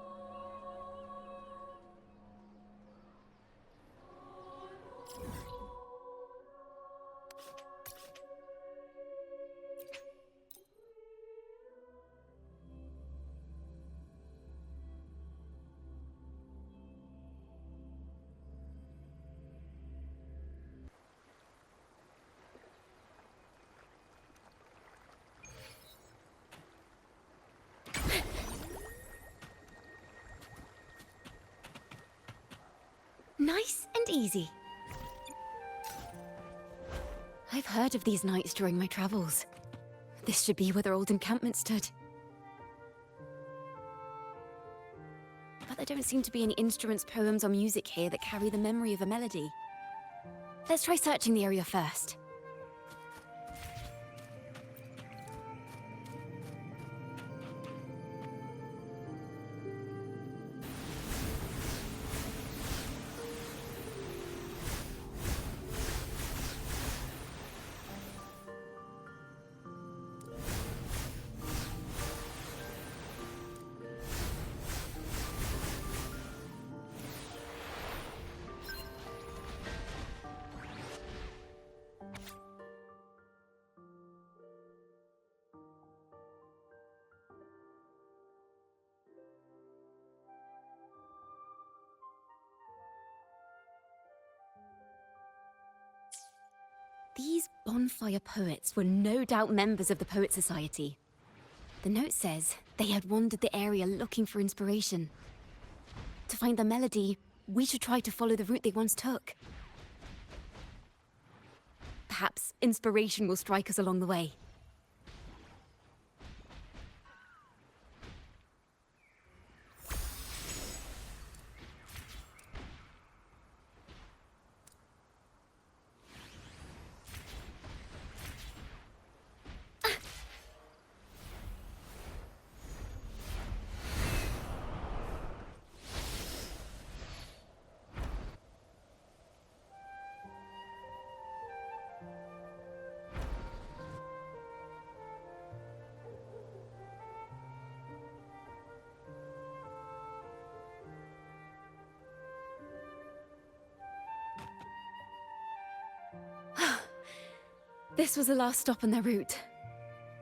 Nice and easy. I've heard of these nights during my travels. This should be where their old encampment stood. But there don't seem to be any instruments, poems, or music here that carry the memory of a melody. Let's try searching the area first. These bonfire poets were no doubt members of the Poet Society. The note says they had wandered the area looking for inspiration. To find the melody, we should try to follow the route they once took. Perhaps inspiration will strike us along the way. This was the last stop on their route.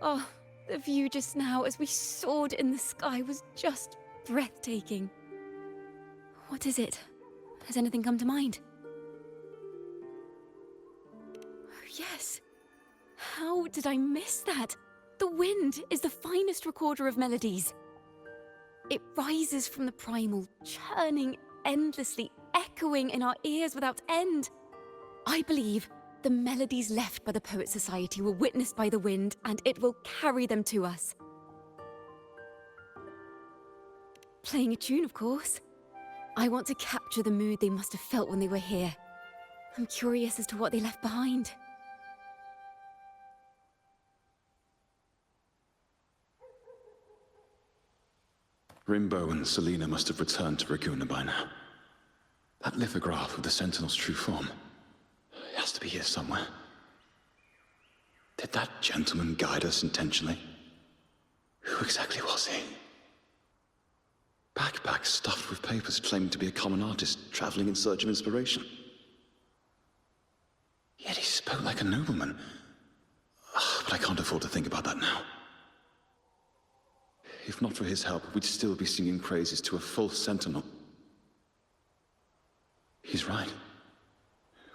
Oh, the view just now as we soared in the sky was just breathtaking. What is it? Has anything come to mind? Oh, yes. How did I miss that? The wind is the finest recorder of melodies. It rises from the primal, churning endlessly, echoing in our ears without end. I believe the melodies left by the Poet Society were witnessed by the wind, and it will carry them to us. Playing a tune, of course. I want to capture the mood they must have felt when they were here. I'm curious as to what they left behind. Rimbo and Selena must have returned to Raguna by now. That lithograph of the Sentinel's true form. It has to be here somewhere. Did that gentleman guide us intentionally? Who exactly was he? Backpack stuffed with papers claiming to be a common artist traveling in search of inspiration. Yet he spoke like a nobleman. But I can't afford to think about that now. If not for his help, we'd still be singing praises to a false sentinel. He's right.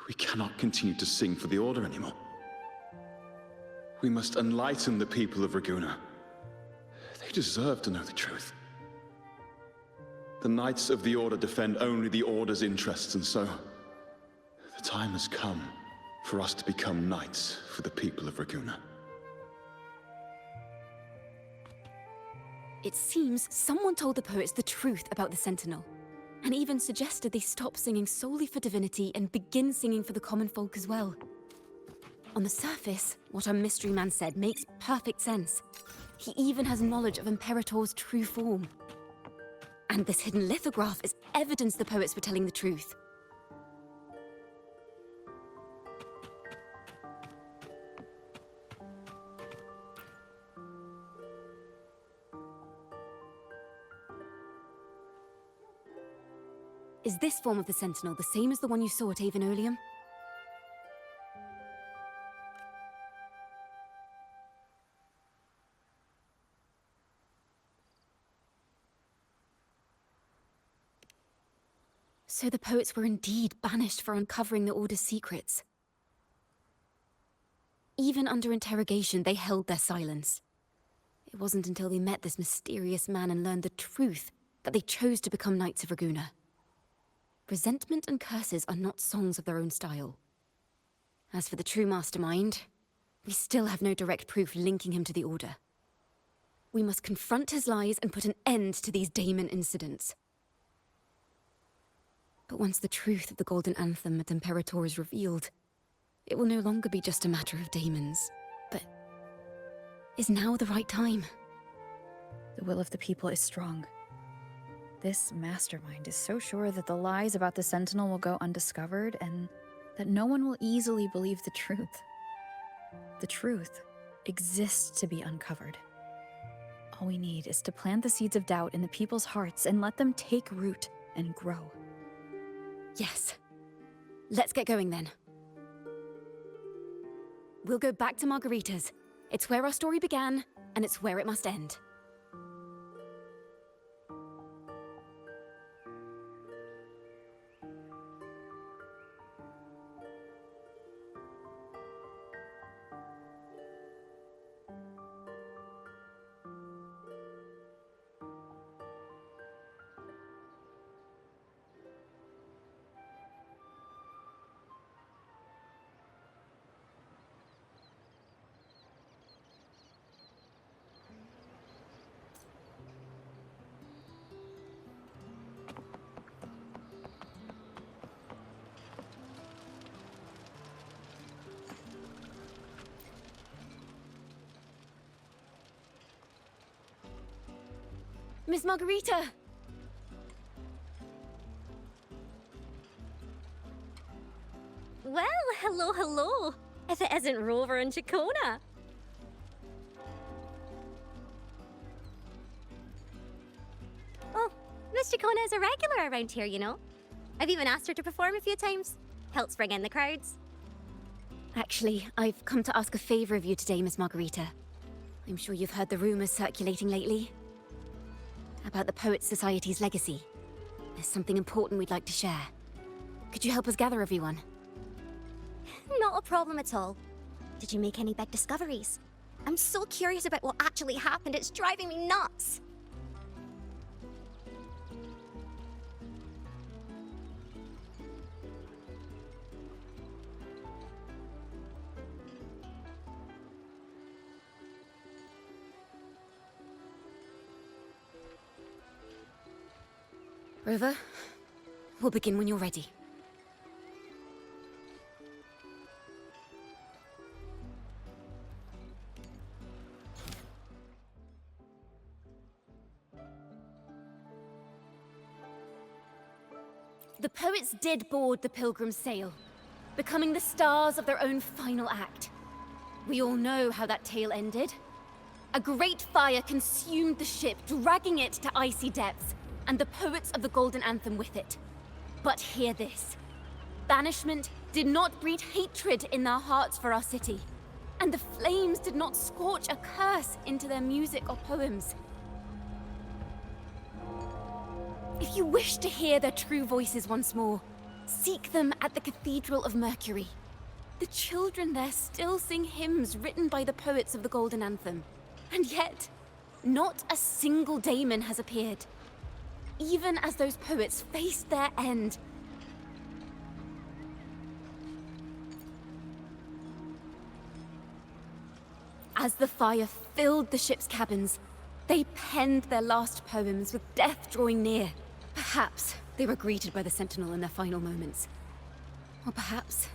We cannot continue to sing for the Order anymore. We must enlighten the people of Raguna. They deserve to know the truth. The Knights of the Order defend only the Order's interests, and so the time has come for us to become knights for the people of Raguna. It seems someone told the poets the truth about the Sentinel, and even suggested they stop singing solely for divinity and begin singing for the common folk as well. On the surface, what our mystery man said makes perfect sense. He even has knowledge of Imperator's true form. And this hidden lithograph is evidence the poets were telling the truth. Is this form of the Sentinel the same as the one you saw at Avenolium? So the poets were indeed banished for uncovering the Order's secrets. Even under interrogation, they held their silence. It wasn't until they met this mysterious man and learned the truth that they chose to become Knights of Raguna. Resentment and curses are not songs of their own style. As for the true mastermind, we still have no direct proof linking him to the Order. We must confront his lies and put an end to these Daemon incidents. But once the truth of the Golden Anthem at Imperator is revealed, it will no longer be just a matter of daemons, but is now the right time? The will of the people is strong. This mastermind is so sure that the lies about the Sentinel will go undiscovered and that no one will easily believe the truth. The truth exists to be uncovered. All we need is to plant the seeds of doubt in the people's hearts and let them take root and grow. Yes. Let's get going then. We'll go back to Margarita's. It's where our story began, and it's where it must end. Miss Margarita! Well, hello, hello. If it isn't Rover and Ciaccona. Well, Miss Ciaccona is a regular around here, you know. I've even asked her to perform a few times. Helps bring in the crowds. Actually, I've come to ask a favor of you today, Miss Margarita. I'm sure you've heard the rumors circulating lately about the Poets Society's legacy. There's something important we'd like to share. Could you help us gather everyone? Not a problem at all. Did you make any big discoveries? I'm so curious about what actually happened, it's driving me nuts. Rover, we'll begin when you're ready. The poets did board the Pilgrim's sail, becoming the stars of their own final act. We all know how that tale ended. A great fire consumed the ship, dragging it to icy depths, and the poets of the Golden Anthem with it. But hear this. Banishment did not breed hatred in their hearts for our city, and the flames did not scorch a curse into their music or poems. If you wish to hear their true voices once more, seek them at the Cathedral of Mercury. The children there still sing hymns written by the poets of the Golden Anthem. And yet, not a single daemon has appeared. Even as those poets faced their end. As the fire filled the ship's cabins, they penned their last poems with death drawing near. Perhaps they were greeted by the Sentinel in their final moments. Or perhaps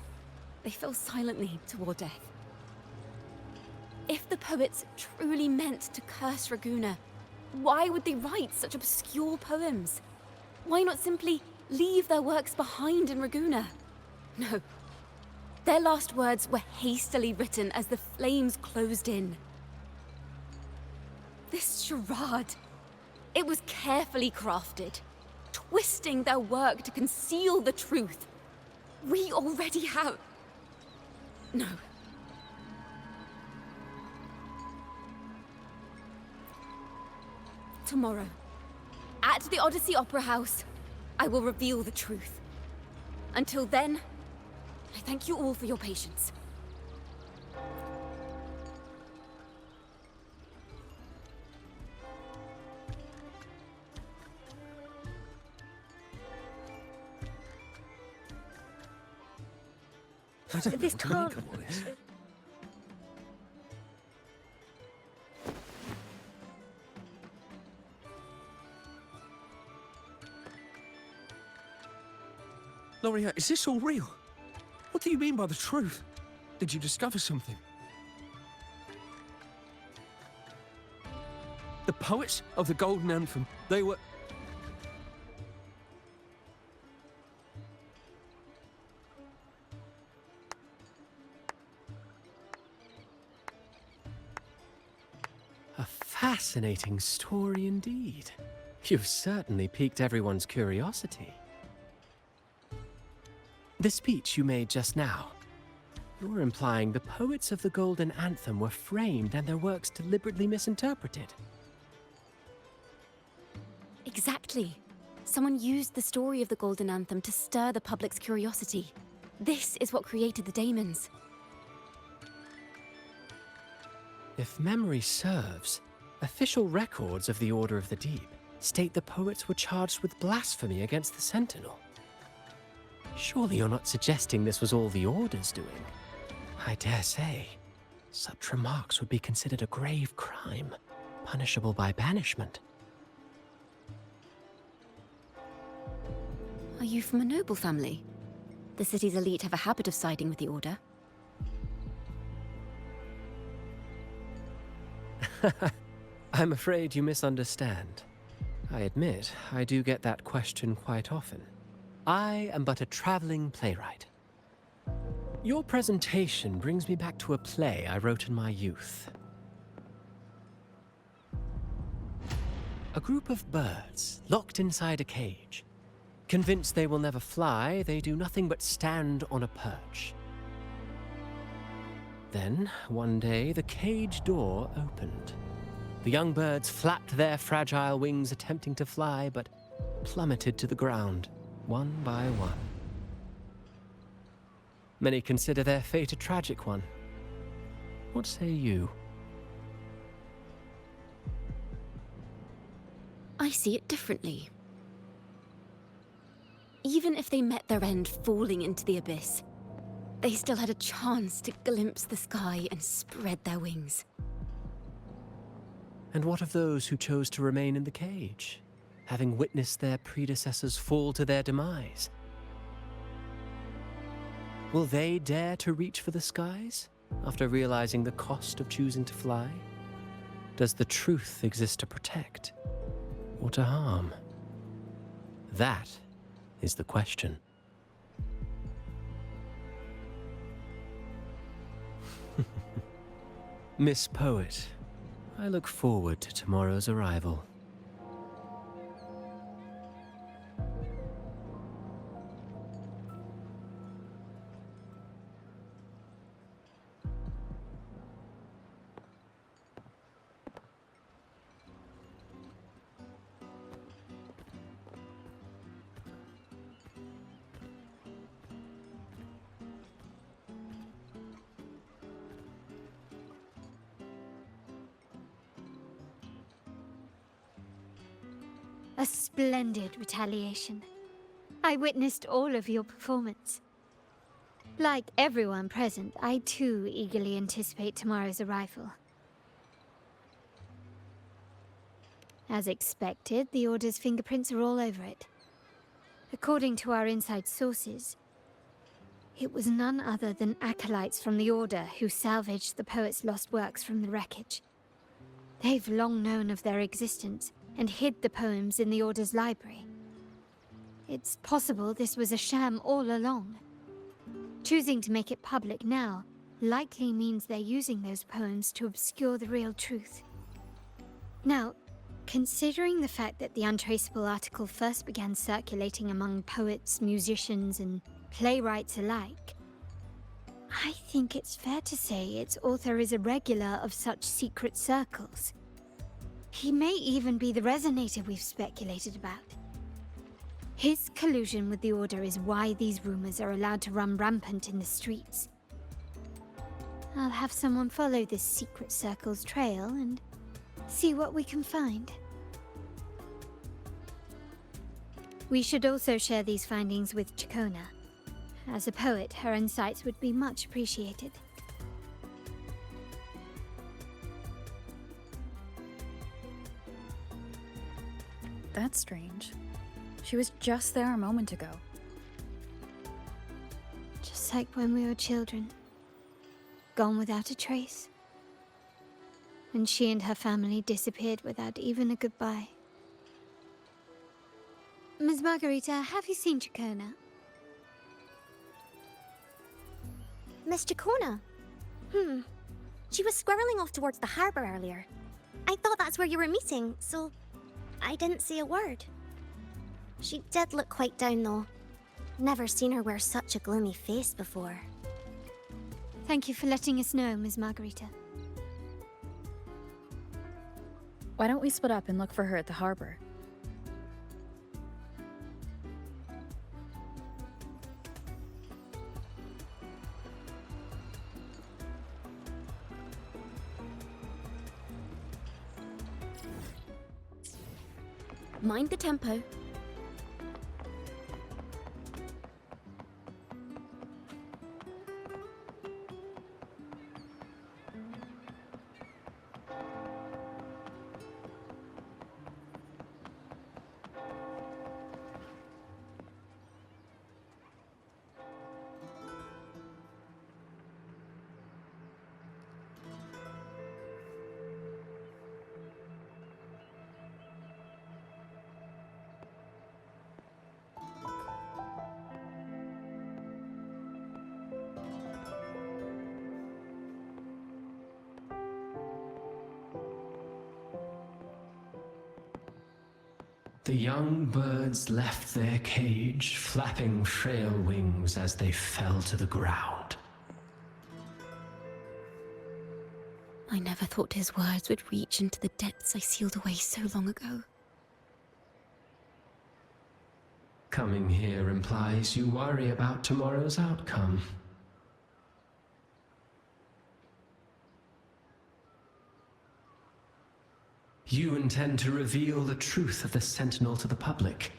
they fell silently toward death. If the poets truly meant to curse Raguna, why would they write such obscure poems? Why not simply leave their works behind in Raguna? No. Their last words were hastily written as the flames closed in. This charade, it was carefully crafted, twisting their work to conceal the truth. We already have... No. Tomorrow, at the Odyssey Opera House, I will reveal the truth. Until then, I thank you all for your patience. This can't... Loria, is this all real? What do you mean by the truth? Did you discover something? The poets of the Golden Anthem, they were... A fascinating story indeed. You've certainly piqued everyone's curiosity. The speech you made just now, you're implying the poets of the Golden Anthem were framed and their works deliberately misinterpreted. Exactly. Someone used the story of the Golden Anthem to stir the public's curiosity. This is what created the daemons. If memory serves, official records of the Order of the Deep state the poets were charged with blasphemy against the Sentinel. Surely you're not suggesting this was all the Order's doing? I dare say, such remarks would be considered a grave crime, punishable by banishment. Are you from a noble family? The city's elite have a habit of siding with the Order. I'm afraid you misunderstand. I admit, I do get that question quite often. I am but a traveling playwright. Your presentation brings me back to a play I wrote in my youth. A group of birds, locked inside a cage. Convinced they will never fly, they do nothing but stand on a perch. Then, one day, the cage door opened. The young birds flapped their fragile wings, attempting to fly, but plummeted to the ground, one by one. Many consider their fate a tragic one. What say you? I see it differently. Even if they met their end falling into the abyss, they still had a chance to glimpse the sky and spread their wings. And what of those who chose to remain in the cage, having witnessed their predecessors fall to their demise? Will they dare to reach for the skies after realizing the cost of choosing to fly? Does the truth exist to protect or to harm? That is the question. Miss Poet, I look forward to tomorrow's arrival. A splendid retaliation. I witnessed all of your performance. Like everyone present, I too eagerly anticipate tomorrow's arrival. As expected, the Order's fingerprints are all over it. According to our inside sources, it was none other than acolytes from the Order who salvaged the poet's lost works from the wreckage. They've long known of their existence and hid the poems in the Order's library. It's possible this was a sham all along. Choosing to make it public now likely means they're using those poems to obscure the real truth. Now, considering the fact that the untraceable article first began circulating among poets, musicians, and playwrights alike, I think it's fair to say its author is a regular of such secret circles. He may even be the resonator we've speculated about. His collusion with the Order is why these rumors are allowed to run rampant in the streets. I'll have someone follow this secret circle's trail and see what we can find. We should also share these findings with Ciaccona. As a poet, her insights would be much appreciated. That's strange. She was just there a moment ago. Just like when we were children. Gone without a trace. And she and her family disappeared without even a goodbye. Ms. Margarita, have you seen Ciaccona? Miss Ciaccona? She was squirreling off towards the harbor earlier. I thought that's where you were meeting, so I didn't say a word. She did look quite down, though. Never seen her wear such a gloomy face before. Thank you for letting us know, Ms. Margarita. Why don't we split up and look for her at the harbor? Mind the tempo. The young birds left their cage, flapping frail wings as they fell to the ground. I never thought his words would reach into the depths I sealed away so long ago. Coming here implies you worry about tomorrow's outcome. You intend to reveal the truth of the Sentinel to the public.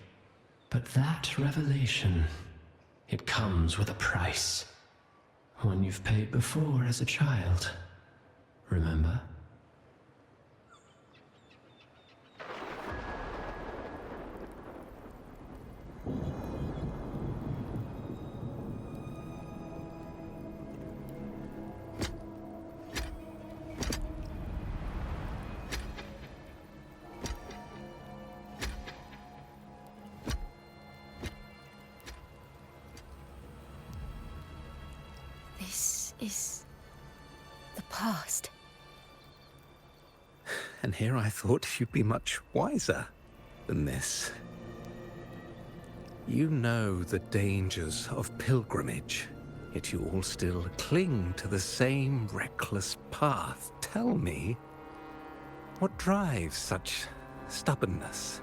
But that revelation, it comes with a price. One you've paid before as a child. Remember? This is the past. And here I thought you'd be much wiser than this. You know the dangers of pilgrimage, yet you all still cling to the same reckless path. Tell me, what drives such stubbornness?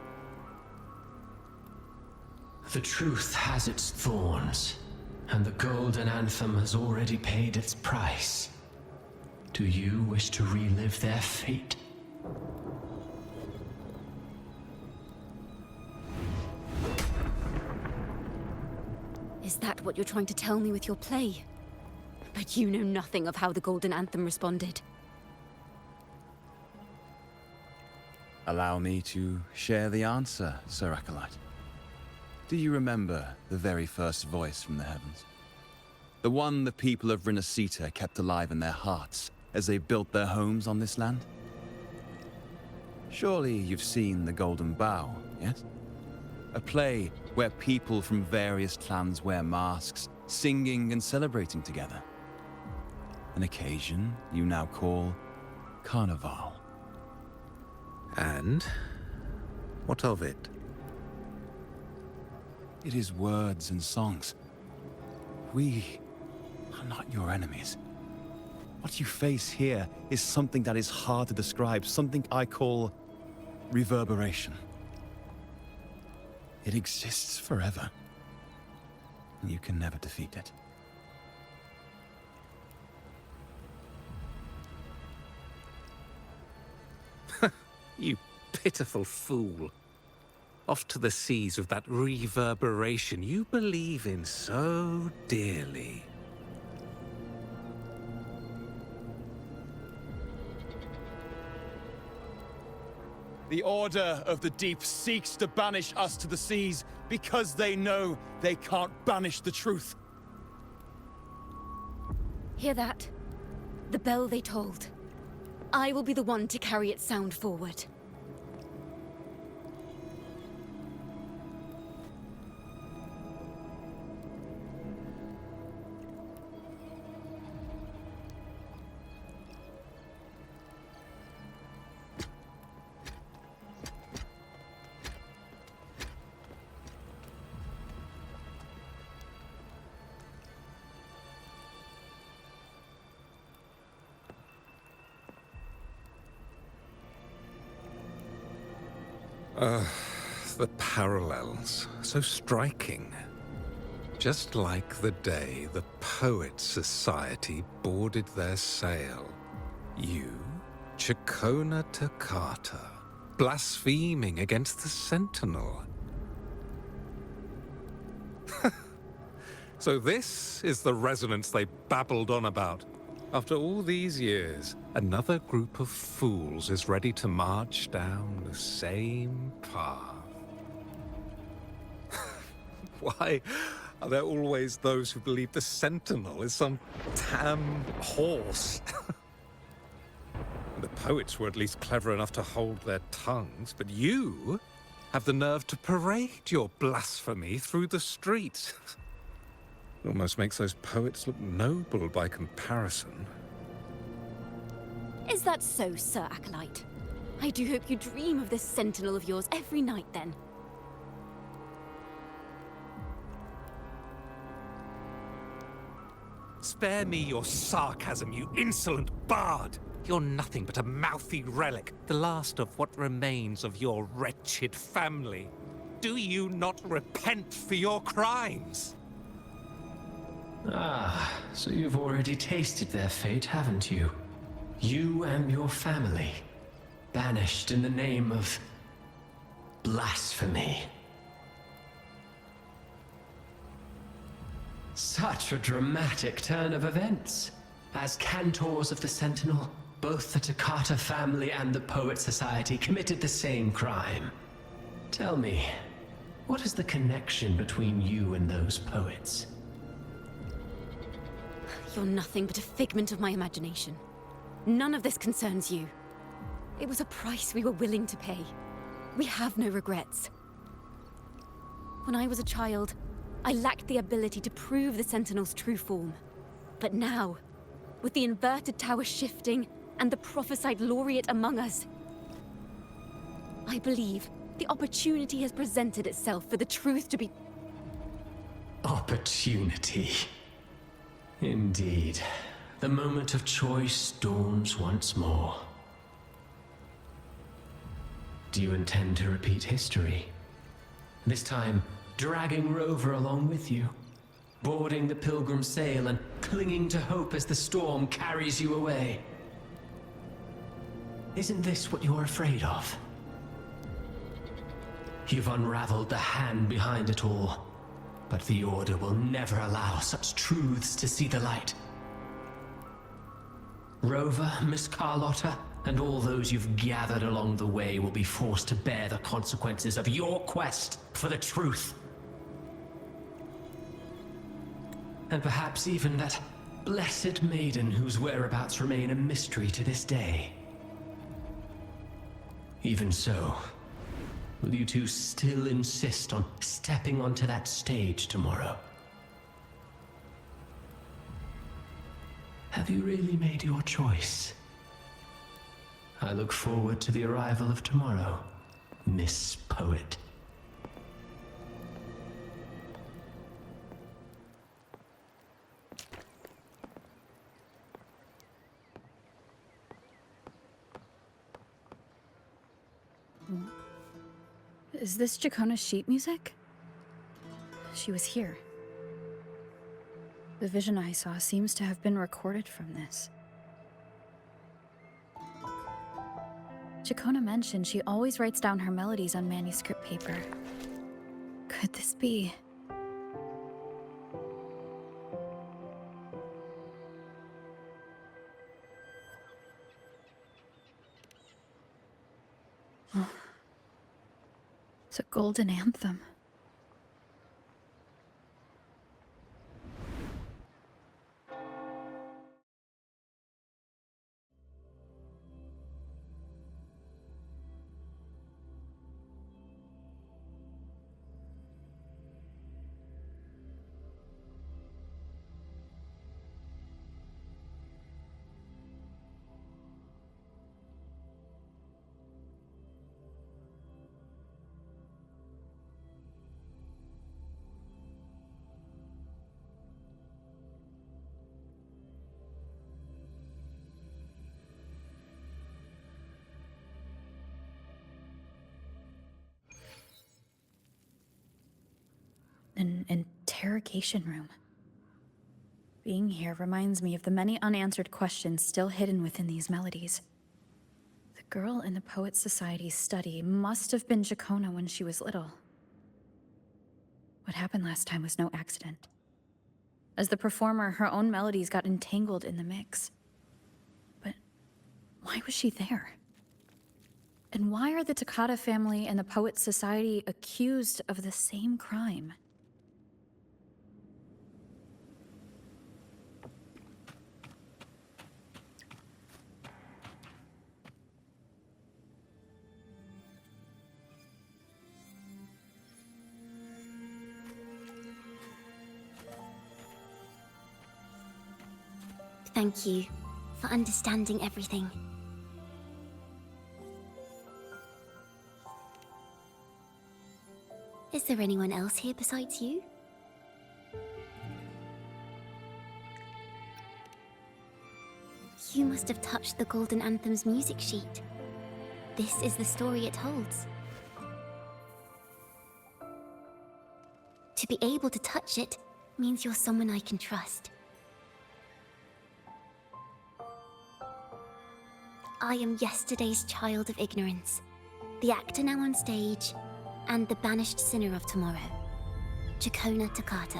The truth has its thorns, and the golden anthem has already paid its price. Do you wish to relive their fate? Is that what you're trying to tell me with your play? But you know nothing of how the Golden Anthem responded. Allow me to share the answer, Sir Acolyte. Do you remember the very first voice from the heavens? The one the people of Renacita kept alive in their hearts as they built their homes on this land? Surely you've seen The Golden Bough, yes? A play where people from various clans wear masks, singing and celebrating together. An occasion you now call Carnival. And what of it? It is words and songs. We are not your enemies. What you face here is something that is hard to describe, something I call reverberation. It exists forever, and you can never defeat it. You pitiful fool. Off to the seas with that reverberation you believe in so dearly. The Order of the Deep seeks to banish us to the seas because they know they can't banish the truth. Hear that? The bell they tolled. I will be the one to carry its sound forward. The parallels, so striking. Just like the day the Poets Society boarded their sail. You, Ciaccona Toccata, blaspheming against the Sentinel. So this is the resonance they babbled on about. After all these years, another group of fools is ready to march down the same path. Why are there always those who believe the Sentinel is some damn horse? The poets were at least clever enough to hold their tongues, but you have the nerve to parade your blasphemy through the streets. Almost makes those poets look noble by comparison. Is that so, Sir Acolyte? I do hope you dream of this Sentinel of yours every night, then. Spare me your sarcasm, you insolent bard! You're nothing but a mouthy relic, the last of what remains of your wretched family. Do you not repent for your crimes? Ah, so you've already tasted their fate, haven't you? You and your family, banished in the name of blasphemy. Such a dramatic turn of events. As cantors of the Sentinel, both the Ciaccona family and the Poet Society committed the same crime. Tell me, what is the connection between you and those poets? You're nothing but a figment of my imagination. None of this concerns you. It was a price we were willing to pay. We have no regrets. When I was a child, I lacked the ability to prove the Sentinel's true form. But now, with the inverted tower shifting and the prophesied laureate among us, I believe the opportunity has presented itself for the truth to be... Opportunity. Indeed. The moment of choice dawns once more. Do you intend to repeat history? This time, dragging Rover along with you, boarding the pilgrim sail and clinging to hope as the storm carries you away. Isn't this what you're afraid of? You've unraveled the hand behind it all, but the Order will never allow such truths to see the light. Rover, Miss Carlotta, and all those you've gathered along the way will be forced to bear the consequences of your quest for the truth. And perhaps even that blessed maiden whose whereabouts remain a mystery to this day. Even so, will you two still insist on stepping onto that stage tomorrow? Have you really made your choice? I look forward to the arrival of tomorrow, Miss Poet. Is this Ciaccona's sheet music? She was here. The vision I saw seems to have been recorded from this. Ciaccona mentioned she always writes down her melodies on manuscript paper. Could this be? Oh. It's a golden anthem. An interrogation room. Being here reminds me of the many unanswered questions still hidden within these melodies. The girl in the Poets Society's study must have been Ciaccona when she was little. What happened last time was no accident. As the performer, her own melodies got entangled in the mix. But why was she there? And why are the Ciaccona family and the Poets Society accused of the same crime? Thank you for understanding everything. Is there anyone else here besides you? You must have touched the Golden Anthem's music sheet. This is the story it holds. To be able to touch it means you're someone I can trust. I am yesterday's child of ignorance, the actor now on stage, and the banished sinner of tomorrow, Ciaccona Toccata.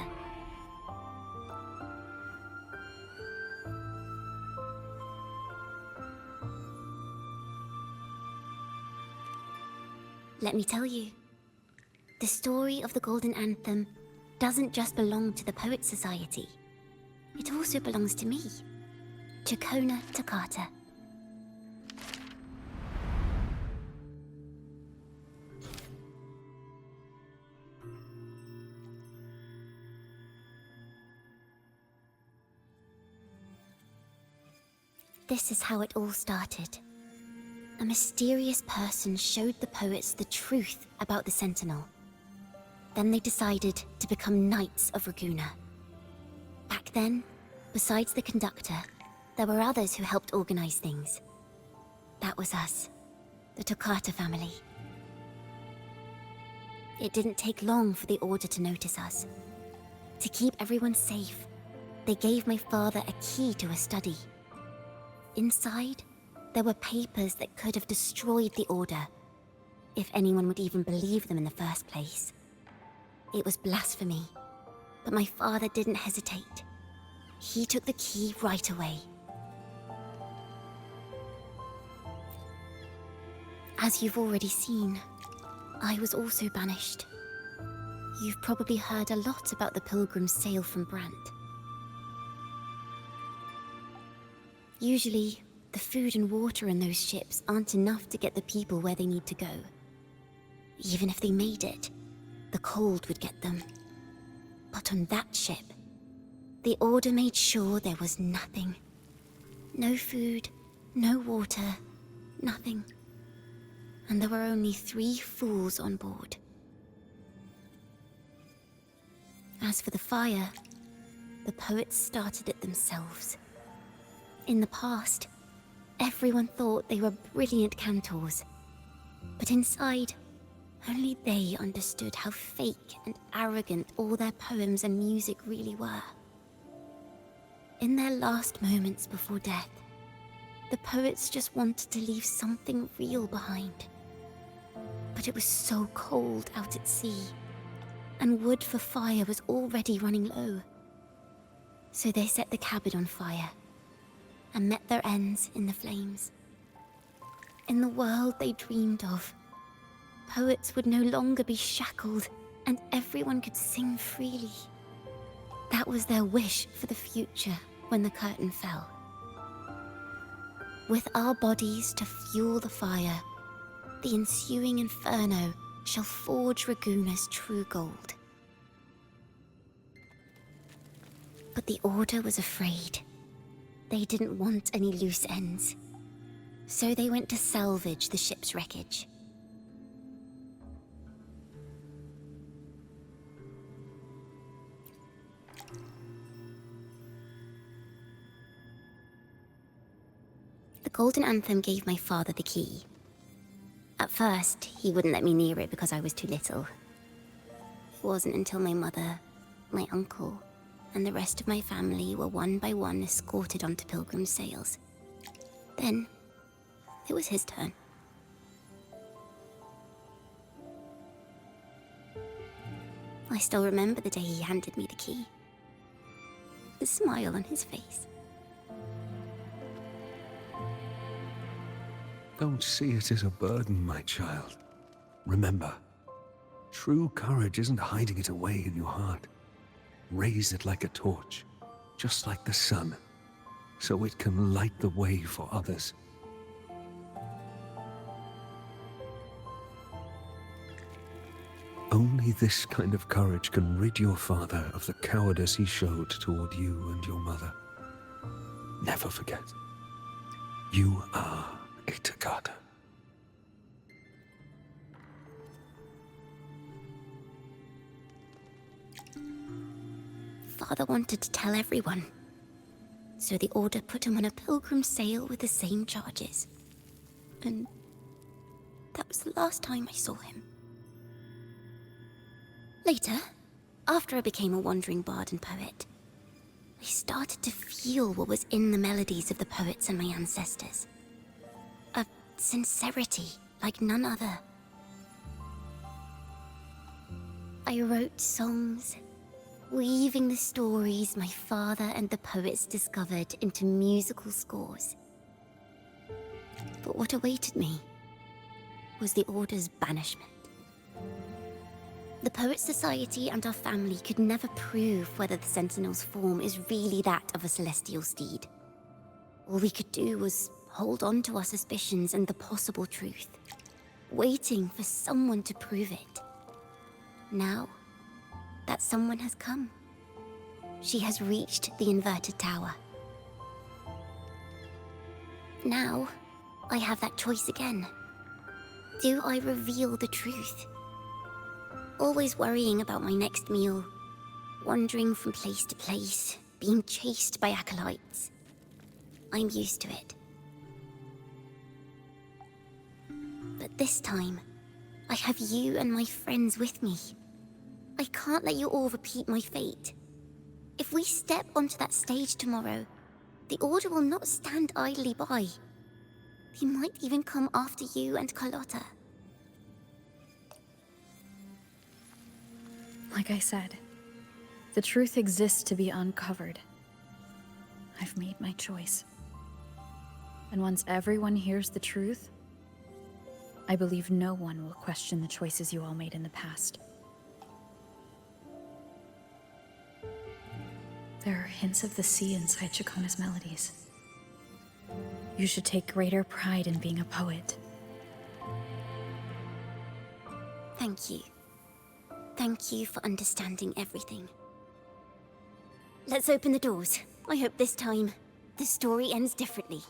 Let me tell you, the story of the Golden Anthem doesn't just belong to the Poets Society. It also belongs to me, Ciaccona Toccata. This is how it all started. A mysterious person showed the poets the truth about the Sentinel. Then they decided to become Knights of Raguena. Back then, besides the conductor, there were others who helped organize things. That was us, the Toccata family. It didn't take long for the Order to notice us. To keep everyone safe, they gave my father a key to a study. Inside, there were papers that could have destroyed the Order, if anyone would even believe them in the first place. It was blasphemy, but my father didn't hesitate. He took the key right away. As you've already seen, I was also banished. You've probably heard a lot about the Pilgrim's sail from Brant. Usually, the food and water in those ships aren't enough to get the people where they need to go. Even if they made it, the cold would get them. But on that ship, the Order made sure there was nothing. No food, no water, nothing. And there were only 3 fools on board. As for the fire, the poets started it themselves. In the past, everyone thought they were brilliant cantors. But inside, only they understood how fake and arrogant all their poems and music really were. In their last moments before death, the poets just wanted to leave something real behind. But it was so cold out at sea, and wood for fire was already running low. So they set the cabin on fire, and met their ends in the flames. In the world they dreamed of, poets would no longer be shackled, and everyone could sing freely. That was their wish for the future when the curtain fell. With our bodies to fuel the fire, the ensuing inferno shall forge Raguena's true gold. But the Order was afraid. They didn't want any loose ends. So they went to salvage the ship's wreckage. The Golden Anthem gave my father the key. At first, he wouldn't let me near it because I was too little. It wasn't until my mother, my uncle, and the rest of my family were one by one escorted onto Pilgrim's sails. Then, it was his turn. I still remember the day he handed me the key. The smile on his face. Don't see it as a burden, my child. Remember, true courage isn't hiding it away in your heart. Raise it like a torch, just like the sun, so it can light the way for others. Only this kind of courage can rid your father of the cowardice he showed toward you and your mother. Never forget, you are a Toccata. Father wanted to tell everyone. So the Order put him on a pilgrim sail with the same charges. And that was the last time I saw him. Later, after I became a wandering bard and poet, I started to feel what was in the melodies of the poets and my ancestors. A sincerity like none other. I wrote songs, weaving the stories my father and the poets discovered into musical scores. But what awaited me was the Order's banishment. The Poet Society and our family could never prove whether the Sentinel's form is really that of a celestial steed. All we could do was hold on to our suspicions and the possible truth, waiting for someone to prove it. Now, that someone has come. She has reached the inverted tower. Now, I have that choice again. Do I reveal the truth? Always worrying about my next meal, wandering from place to place, being chased by acolytes. I'm used to it. But this time, I have you and my friends with me. I can't let you all repeat my fate. If we step onto that stage tomorrow, the Order will not stand idly by. They might even come after you and Carlotta. Like I said, the truth exists to be uncovered. I've made my choice. And once everyone hears the truth, I believe no one will question the choices you all made in the past. There are hints of the sea inside Ciaccona's melodies. You should take greater pride in being a poet. Thank you. Thank you for understanding everything. Let's open the doors. I hope this time, the story ends differently.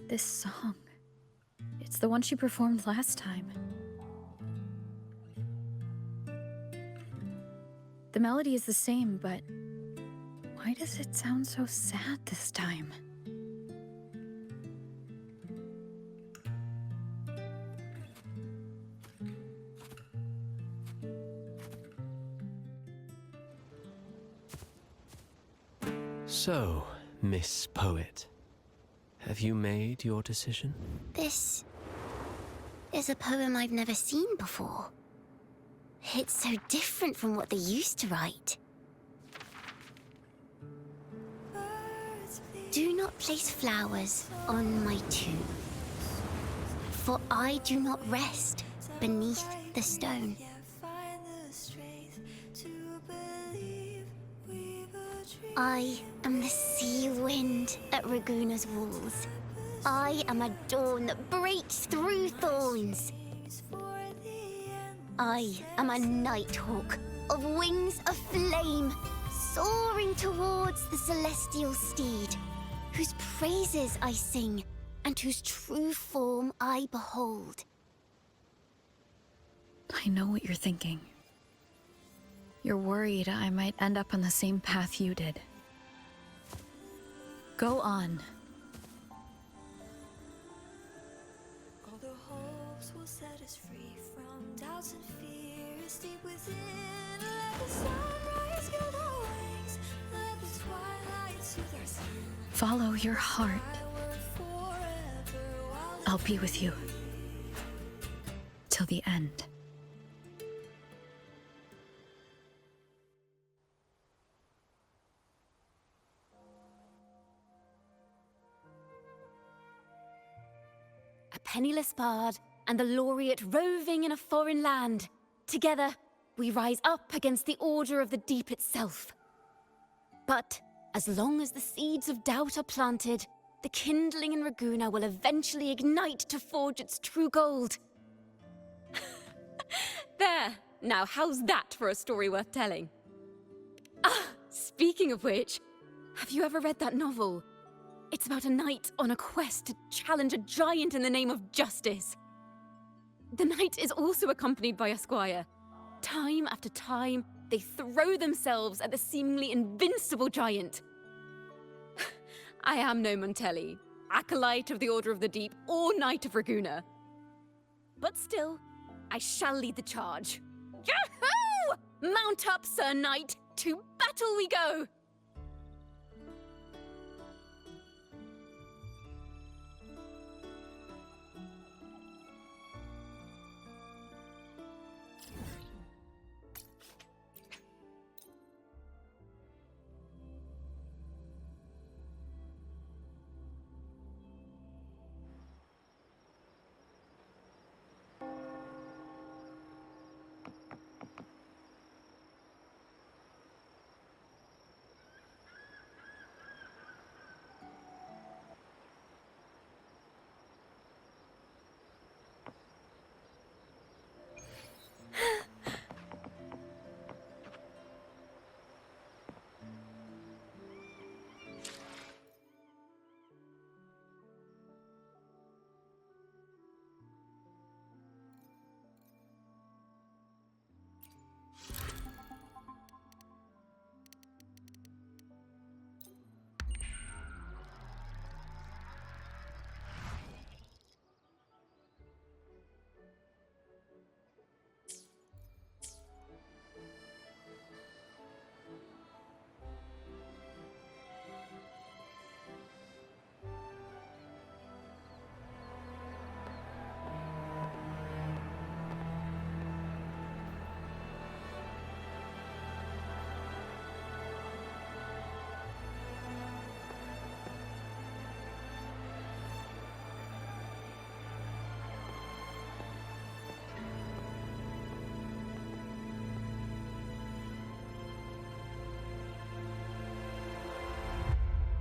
This song. It's the one she performed last time. The melody is the same, but why does it sound so sad this time? So, Miss Poet, have you made your decision? This is a poem I've never seen before. It's so different from what they used to write. Do not place flowers on my tomb, for I do not rest beneath the stone. I am the sea wind at Raguna's walls. I am a dawn that breaks through thorns. I am a nighthawk of wings of flame, soaring towards the celestial steed, whose praises I sing and whose true form I behold. I know what you're thinking. You're worried I might end up on the same path you did. Go on. All the hopes will set us free from doubts and fears deep within. Let the sunrise gild our wings. Let the twilight soothe our skin. Follow your heart. I'll be with you. Till the end. A penniless bard and the laureate roving in a foreign land. Together, we rise up against the order of the deep itself. But as long as the seeds of doubt are planted, the kindling in Raguna will eventually ignite to forge its true gold. There! Now, how's that for a story worth telling? Ah, speaking of which, have you ever read that novel? It's about a knight on a quest to challenge a giant in the name of justice. The knight is also accompanied by a squire. Time after time, they throw themselves at the seemingly invincible giant. I am no Montelli, acolyte of the Order of the Deep, or Knight of Raguna. But still, I shall lead the charge. Yahoo! Mount up, Sir Knight! To battle we go!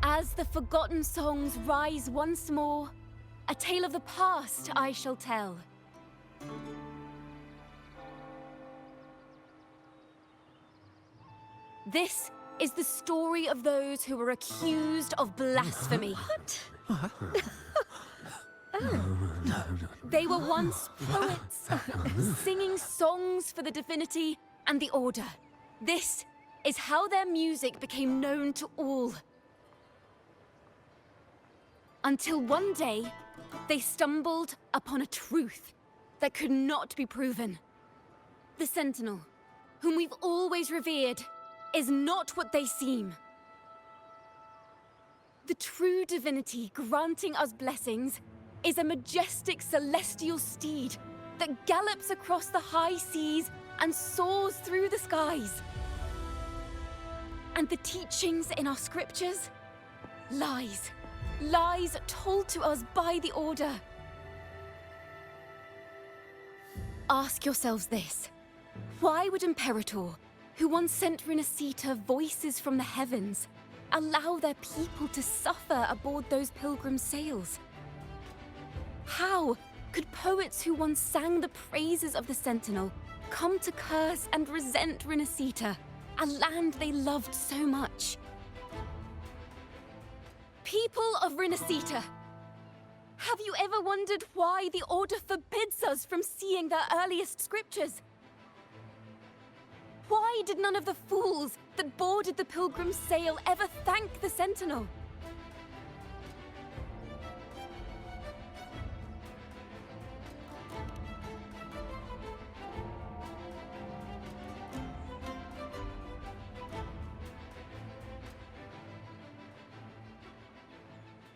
As the forgotten songs rise once more, a tale of the past I shall tell. This is the story of those who were accused of blasphemy. What? They were once poets, singing songs for the divinity and the order. This is how their music became known to all. Until one day, they stumbled upon a truth that could not be proven. The Sentinel, whom we've always revered, is not what they seem. The true divinity granting us blessings is a majestic celestial steed that gallops across the high seas and soars through the skies. And the teachings in our scriptures? Lies. Lies told to us by the Order. Ask yourselves this. Why would Imperator, who once sent Renacita voices from the heavens, allow their people to suffer aboard those pilgrim sails? How could poets who once sang the praises of the Sentinel come to curse and resent Renacita, a land they loved so much? People of Renacita, have you ever wondered why the Order forbids us from seeing their earliest scriptures? Why did none of the fools that boarded the Pilgrim's sail ever thank the Sentinel?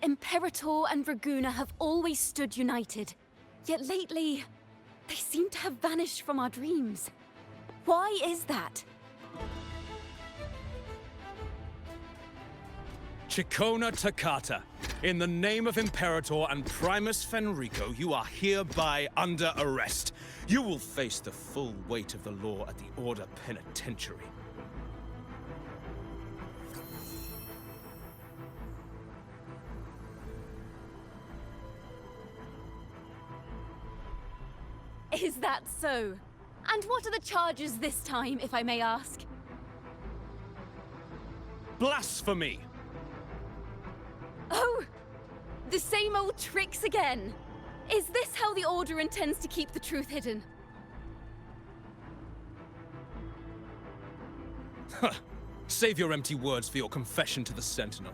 Imperator and Raguna have always stood united, yet lately, they seem to have vanished from our dreams. Why is that? Ciaccona Toccata, in the name of Imperator and Primus Fenrico, you are hereby under arrest. You will face the full weight of the law at the Order Penitentiary. Is that so? And what are the charges this time, if I may ask? Blasphemy! Oh! The same old tricks again! Is this how the Order intends to keep the truth hidden? Huh. Save your empty words for your confession to the Sentinel.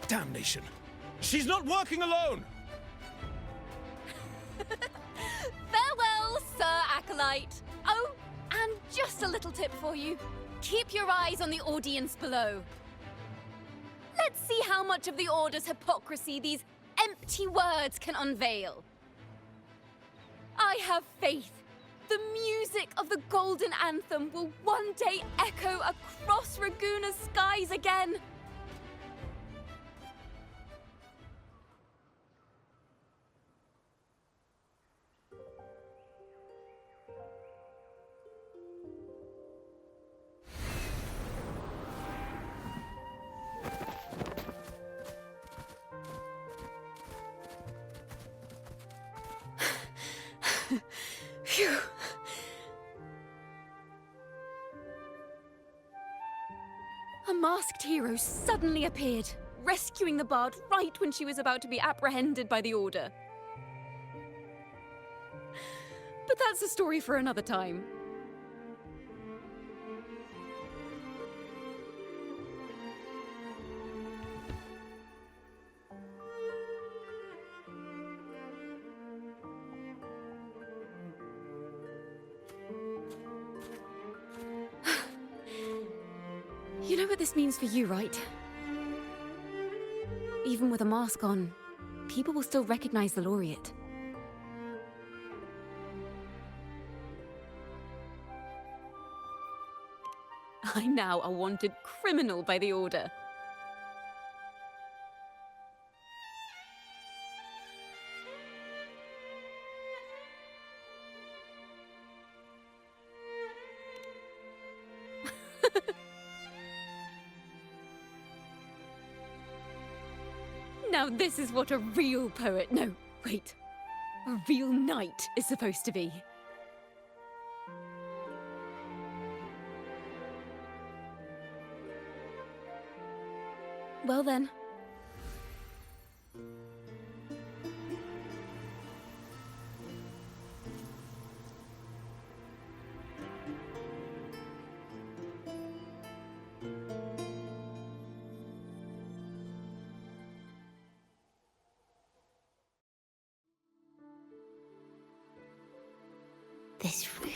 Damnation! She's not working alone! Farewell, Sir Acolyte! Oh, and just a little tip for you. Keep your eyes on the audience below. Let's see how much of the Order's hypocrisy these empty words can unveil. I have faith. The music of the Golden Anthem will one day echo across Raguna's skies again. Phew. A masked hero suddenly appeared, rescuing the bard right when she was about to be apprehended by the Order. But that's a story for another time. You know what this means for you, right? Even with a mask on, people will still recognize the laureate. I'm now a wanted criminal by the Order. Now this is what a real poet, no, wait, a real knight is supposed to be. Well then.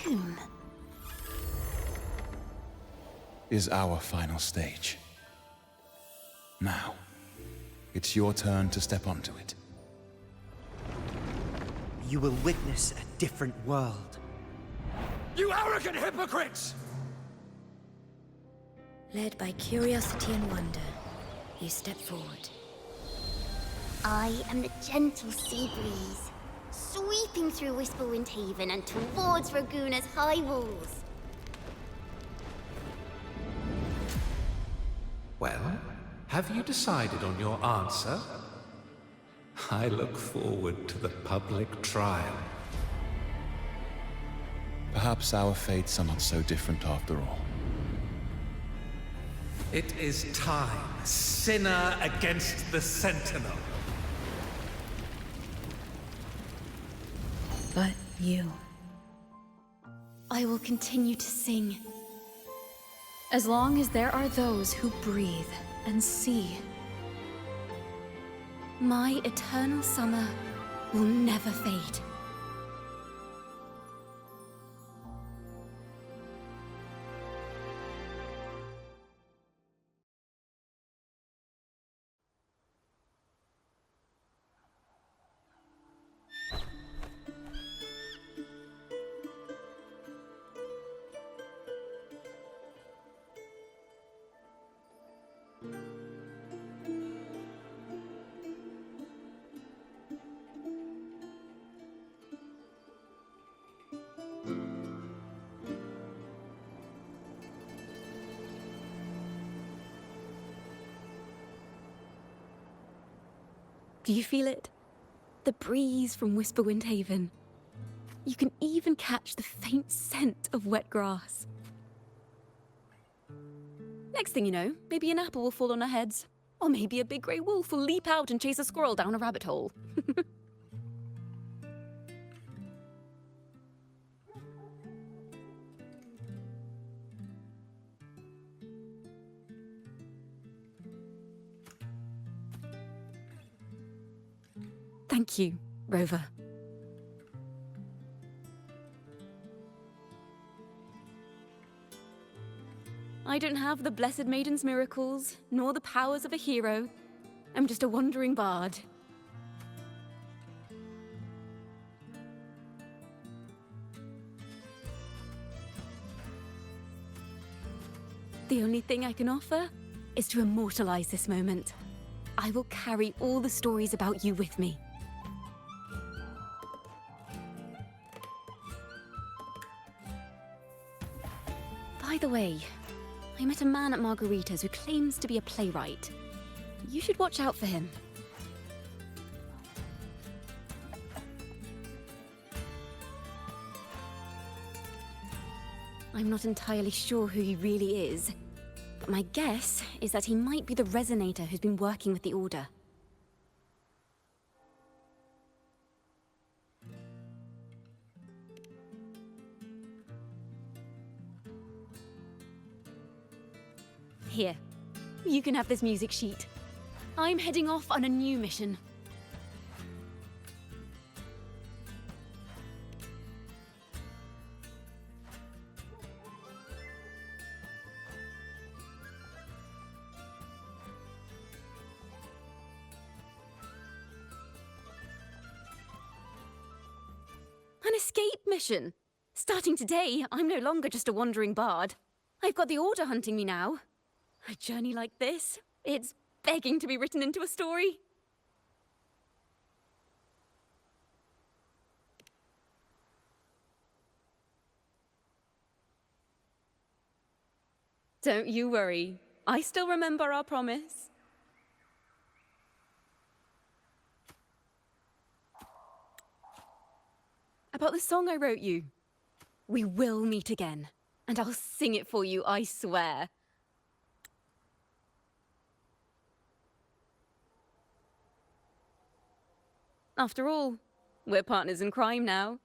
tomb is our final stage. Now, it's your turn to step onto it. You will witness a different world. You arrogant hypocrites! Led by curiosity and wonder, you step forward. I am the gentle sea breeze, sweeping through Whisperwind Haven and towards Raguna's high walls. Well, have you decided on your answer? I look forward to the public trial. Perhaps our fates are not so different after all. It is time, sinner against the Sentinel. But you. I will continue to sing. As long as there are those who breathe and see. My eternal summer will never fade. Do you feel it? The breeze from Whisperwind Haven. You can even catch the faint scent of wet grass. Next thing you know, maybe an apple will fall on our heads. Or maybe a big grey wolf will leap out and chase a squirrel down a rabbit hole. Thank you, Rover. I don't have the Blessed Maiden's miracles, nor the powers of a hero. I'm just a wandering bard. The only thing I can offer is to immortalize this moment. I will carry all the stories about you with me. By the way, I met a man at Margarita's who claims to be a playwright. You should watch out for him. I'm not entirely sure who he really is, but my guess is that he might be the resonator who's been working with the Order. Here, you can have this music sheet. I'm heading off on a new mission. An escape mission! Starting today, I'm no longer just a wandering bard. I've got the Order hunting me now. A journey like this, it's begging to be written into a story. Don't you worry. I still remember our promise. About the song I wrote you. We will meet again, and I'll sing it for you, I swear. After all, we're partners in crime now.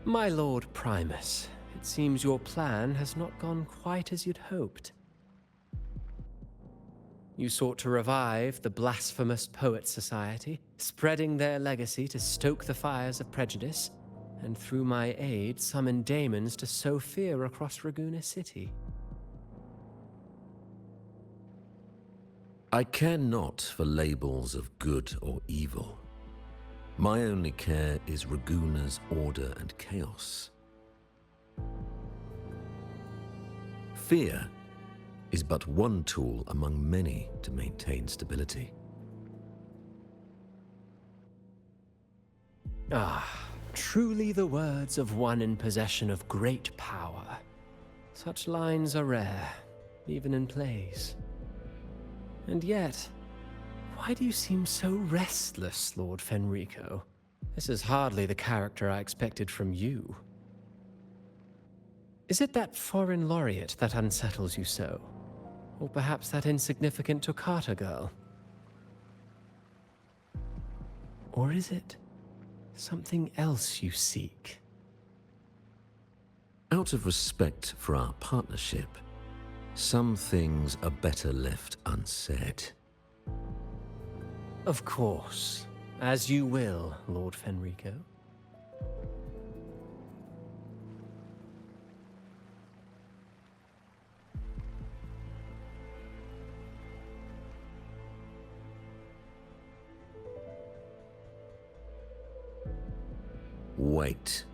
My Lord Primus, it seems your plan has not gone quite as you'd hoped. You sought to revive the blasphemous Poets Society, spreading their legacy to stoke the fires of prejudice, and through my aid summon daemons to sow fear across Raguena City. I care not for labels of good or evil. My only care is Raguena's order and chaos. Fear is but one tool among many to maintain stability. Ah, truly the words of one in possession of great power. Such lines are rare, even in plays. And yet, why do you seem so restless, Lord Fenrico? This is hardly the character I expected from you. Is it that foreign laureate that unsettles you so? Or perhaps that insignificant Toccata girl? Or is it something else you seek? Out of respect for our partnership, some things are better left unsaid. Of course. As you will, Lord Fenrico. Wait.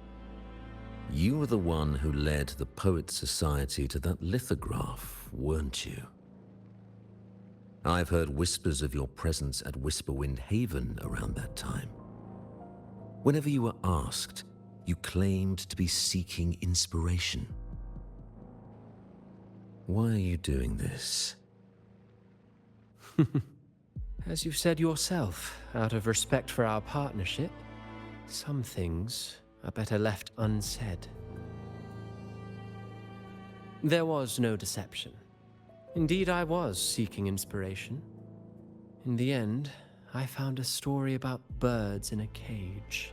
You were the one who led the Poets Society to that lithograph, weren't you? I've heard whispers of your presence at Whisperwind Haven around that time. Whenever you were asked, you claimed to be seeking inspiration. Why are you doing this? As you've said yourself, out of respect for our partnership, some things are better left unsaid. There was no deception. Indeed, I was seeking inspiration. In the end, I found a story about birds in a cage.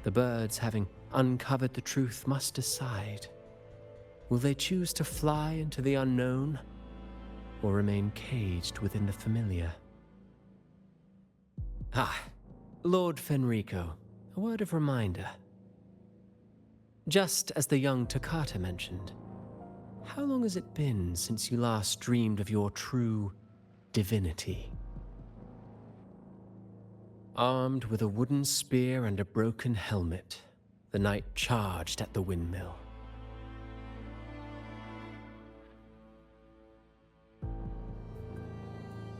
The birds, having uncovered the truth, must decide. Will they choose to fly into the unknown, or remain caged within the familiar? Ah, Lord Fenrico, a word of reminder. Just as the young Toccata mentioned, how long has it been since you last dreamed of your true divinity? Armed with a wooden spear and a broken helmet, the knight charged at the windmill.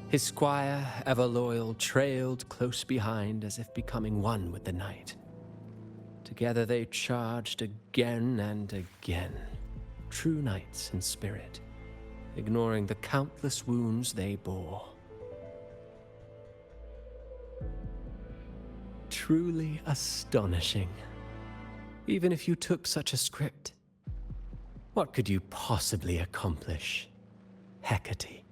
His squire, ever loyal, trailed close behind as if becoming one with the knight. Together they charged again and again, true knights in spirit, ignoring the countless wounds they bore. Truly astonishing. Even if you took such a script, what could you possibly accomplish, Hecate?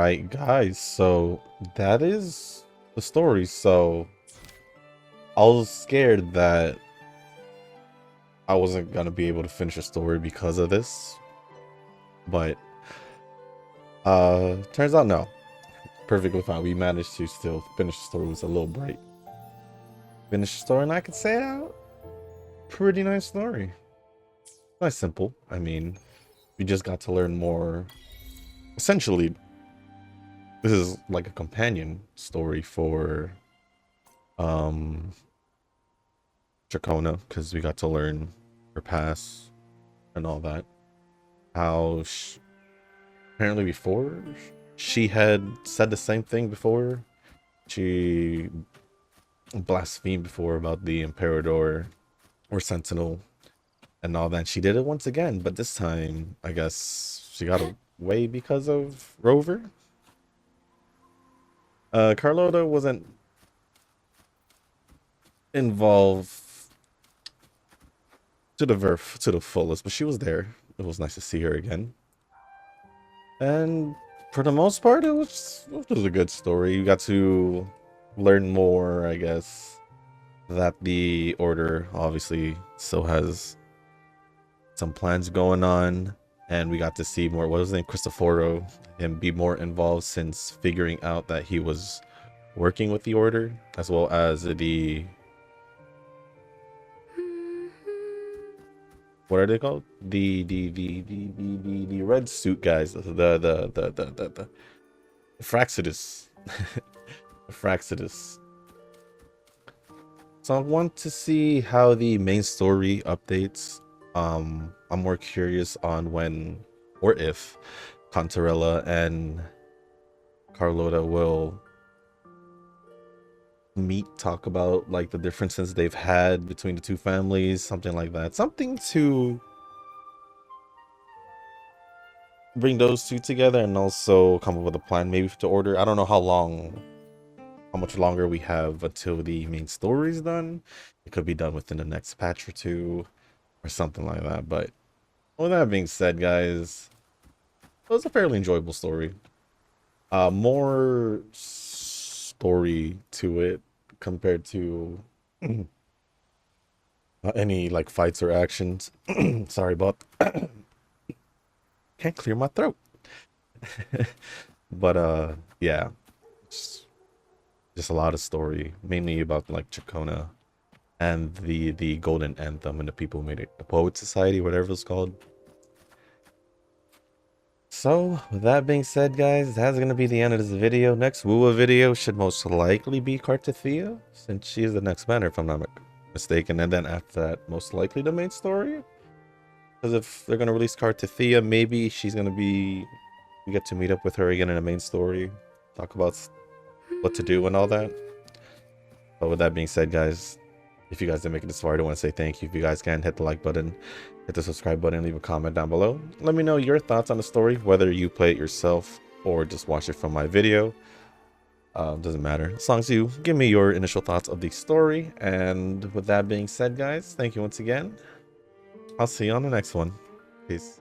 right, guys. So that is the story. So I was scared that I wasn't gonna be able to finish the story because of this, but turns out no, perfectly fine. We managed to still finish the story. It was a little bright. Finish the story, and I could say pretty nice story. Nice, simple. I mean, we just got to learn more. Essentially, this is like a companion story for Ciaccona, because we got to learn her past and all that. How apparently before she had said the same thing before. She blasphemed before about the Emperador or Sentinel and all that. She did it once again, but this time I guess she got away because of Rover. Carlota wasn't involved to the fullest, but she was there. It was nice to see her again. And for the most part, it was a good story. You got to learn more, I guess, that the Order obviously still has some plans going on, and we got to see more. What was his name? Cristoforo, him be more involved since figuring out that he was working with the Order, as well as the, what are they called? The red suit guys. The Fraxidus. Fraxidus. So I want to see how the main story updates. I'm more curious on when or if Contarella and Carlota will meet, talk about like the differences they've had between the two families, something like that. Something to bring those two together and also come up with a plan maybe to Order. I don't know how much longer we have until the main story's done. It could be done within the next patch or two or something like that. But with that being said, guys, it was a fairly enjoyable story. More story to it compared to any like fights or actions. Sorry about can't clear my throat. But yeah, just a lot of story, mainly about like Ciaccona and the Golden Anthem and the people who made it, the Poet Society, whatever it's called. So with that being said, guys, that's gonna be the end of this video. Next Wua video should most likely be Cartithea, since she is the next banner if I'm not mistaken, and then after that most likely the main story, because if they're gonna release Cartithea, maybe she's gonna be, we get to meet up with her again in the main story, talk about what to do and all that. But with that being said, guys, if you guys didn't make it this far, I do want to say thank you. If you guys can, hit the like button, hit the subscribe button, leave a comment down below. Let me know your thoughts on the story, whether you play it yourself or just watch it from my video. Doesn't matter, as long as you give me your initial thoughts of the story. And with that being said, guys, thank you once again. I'll see you on the next one. Peace.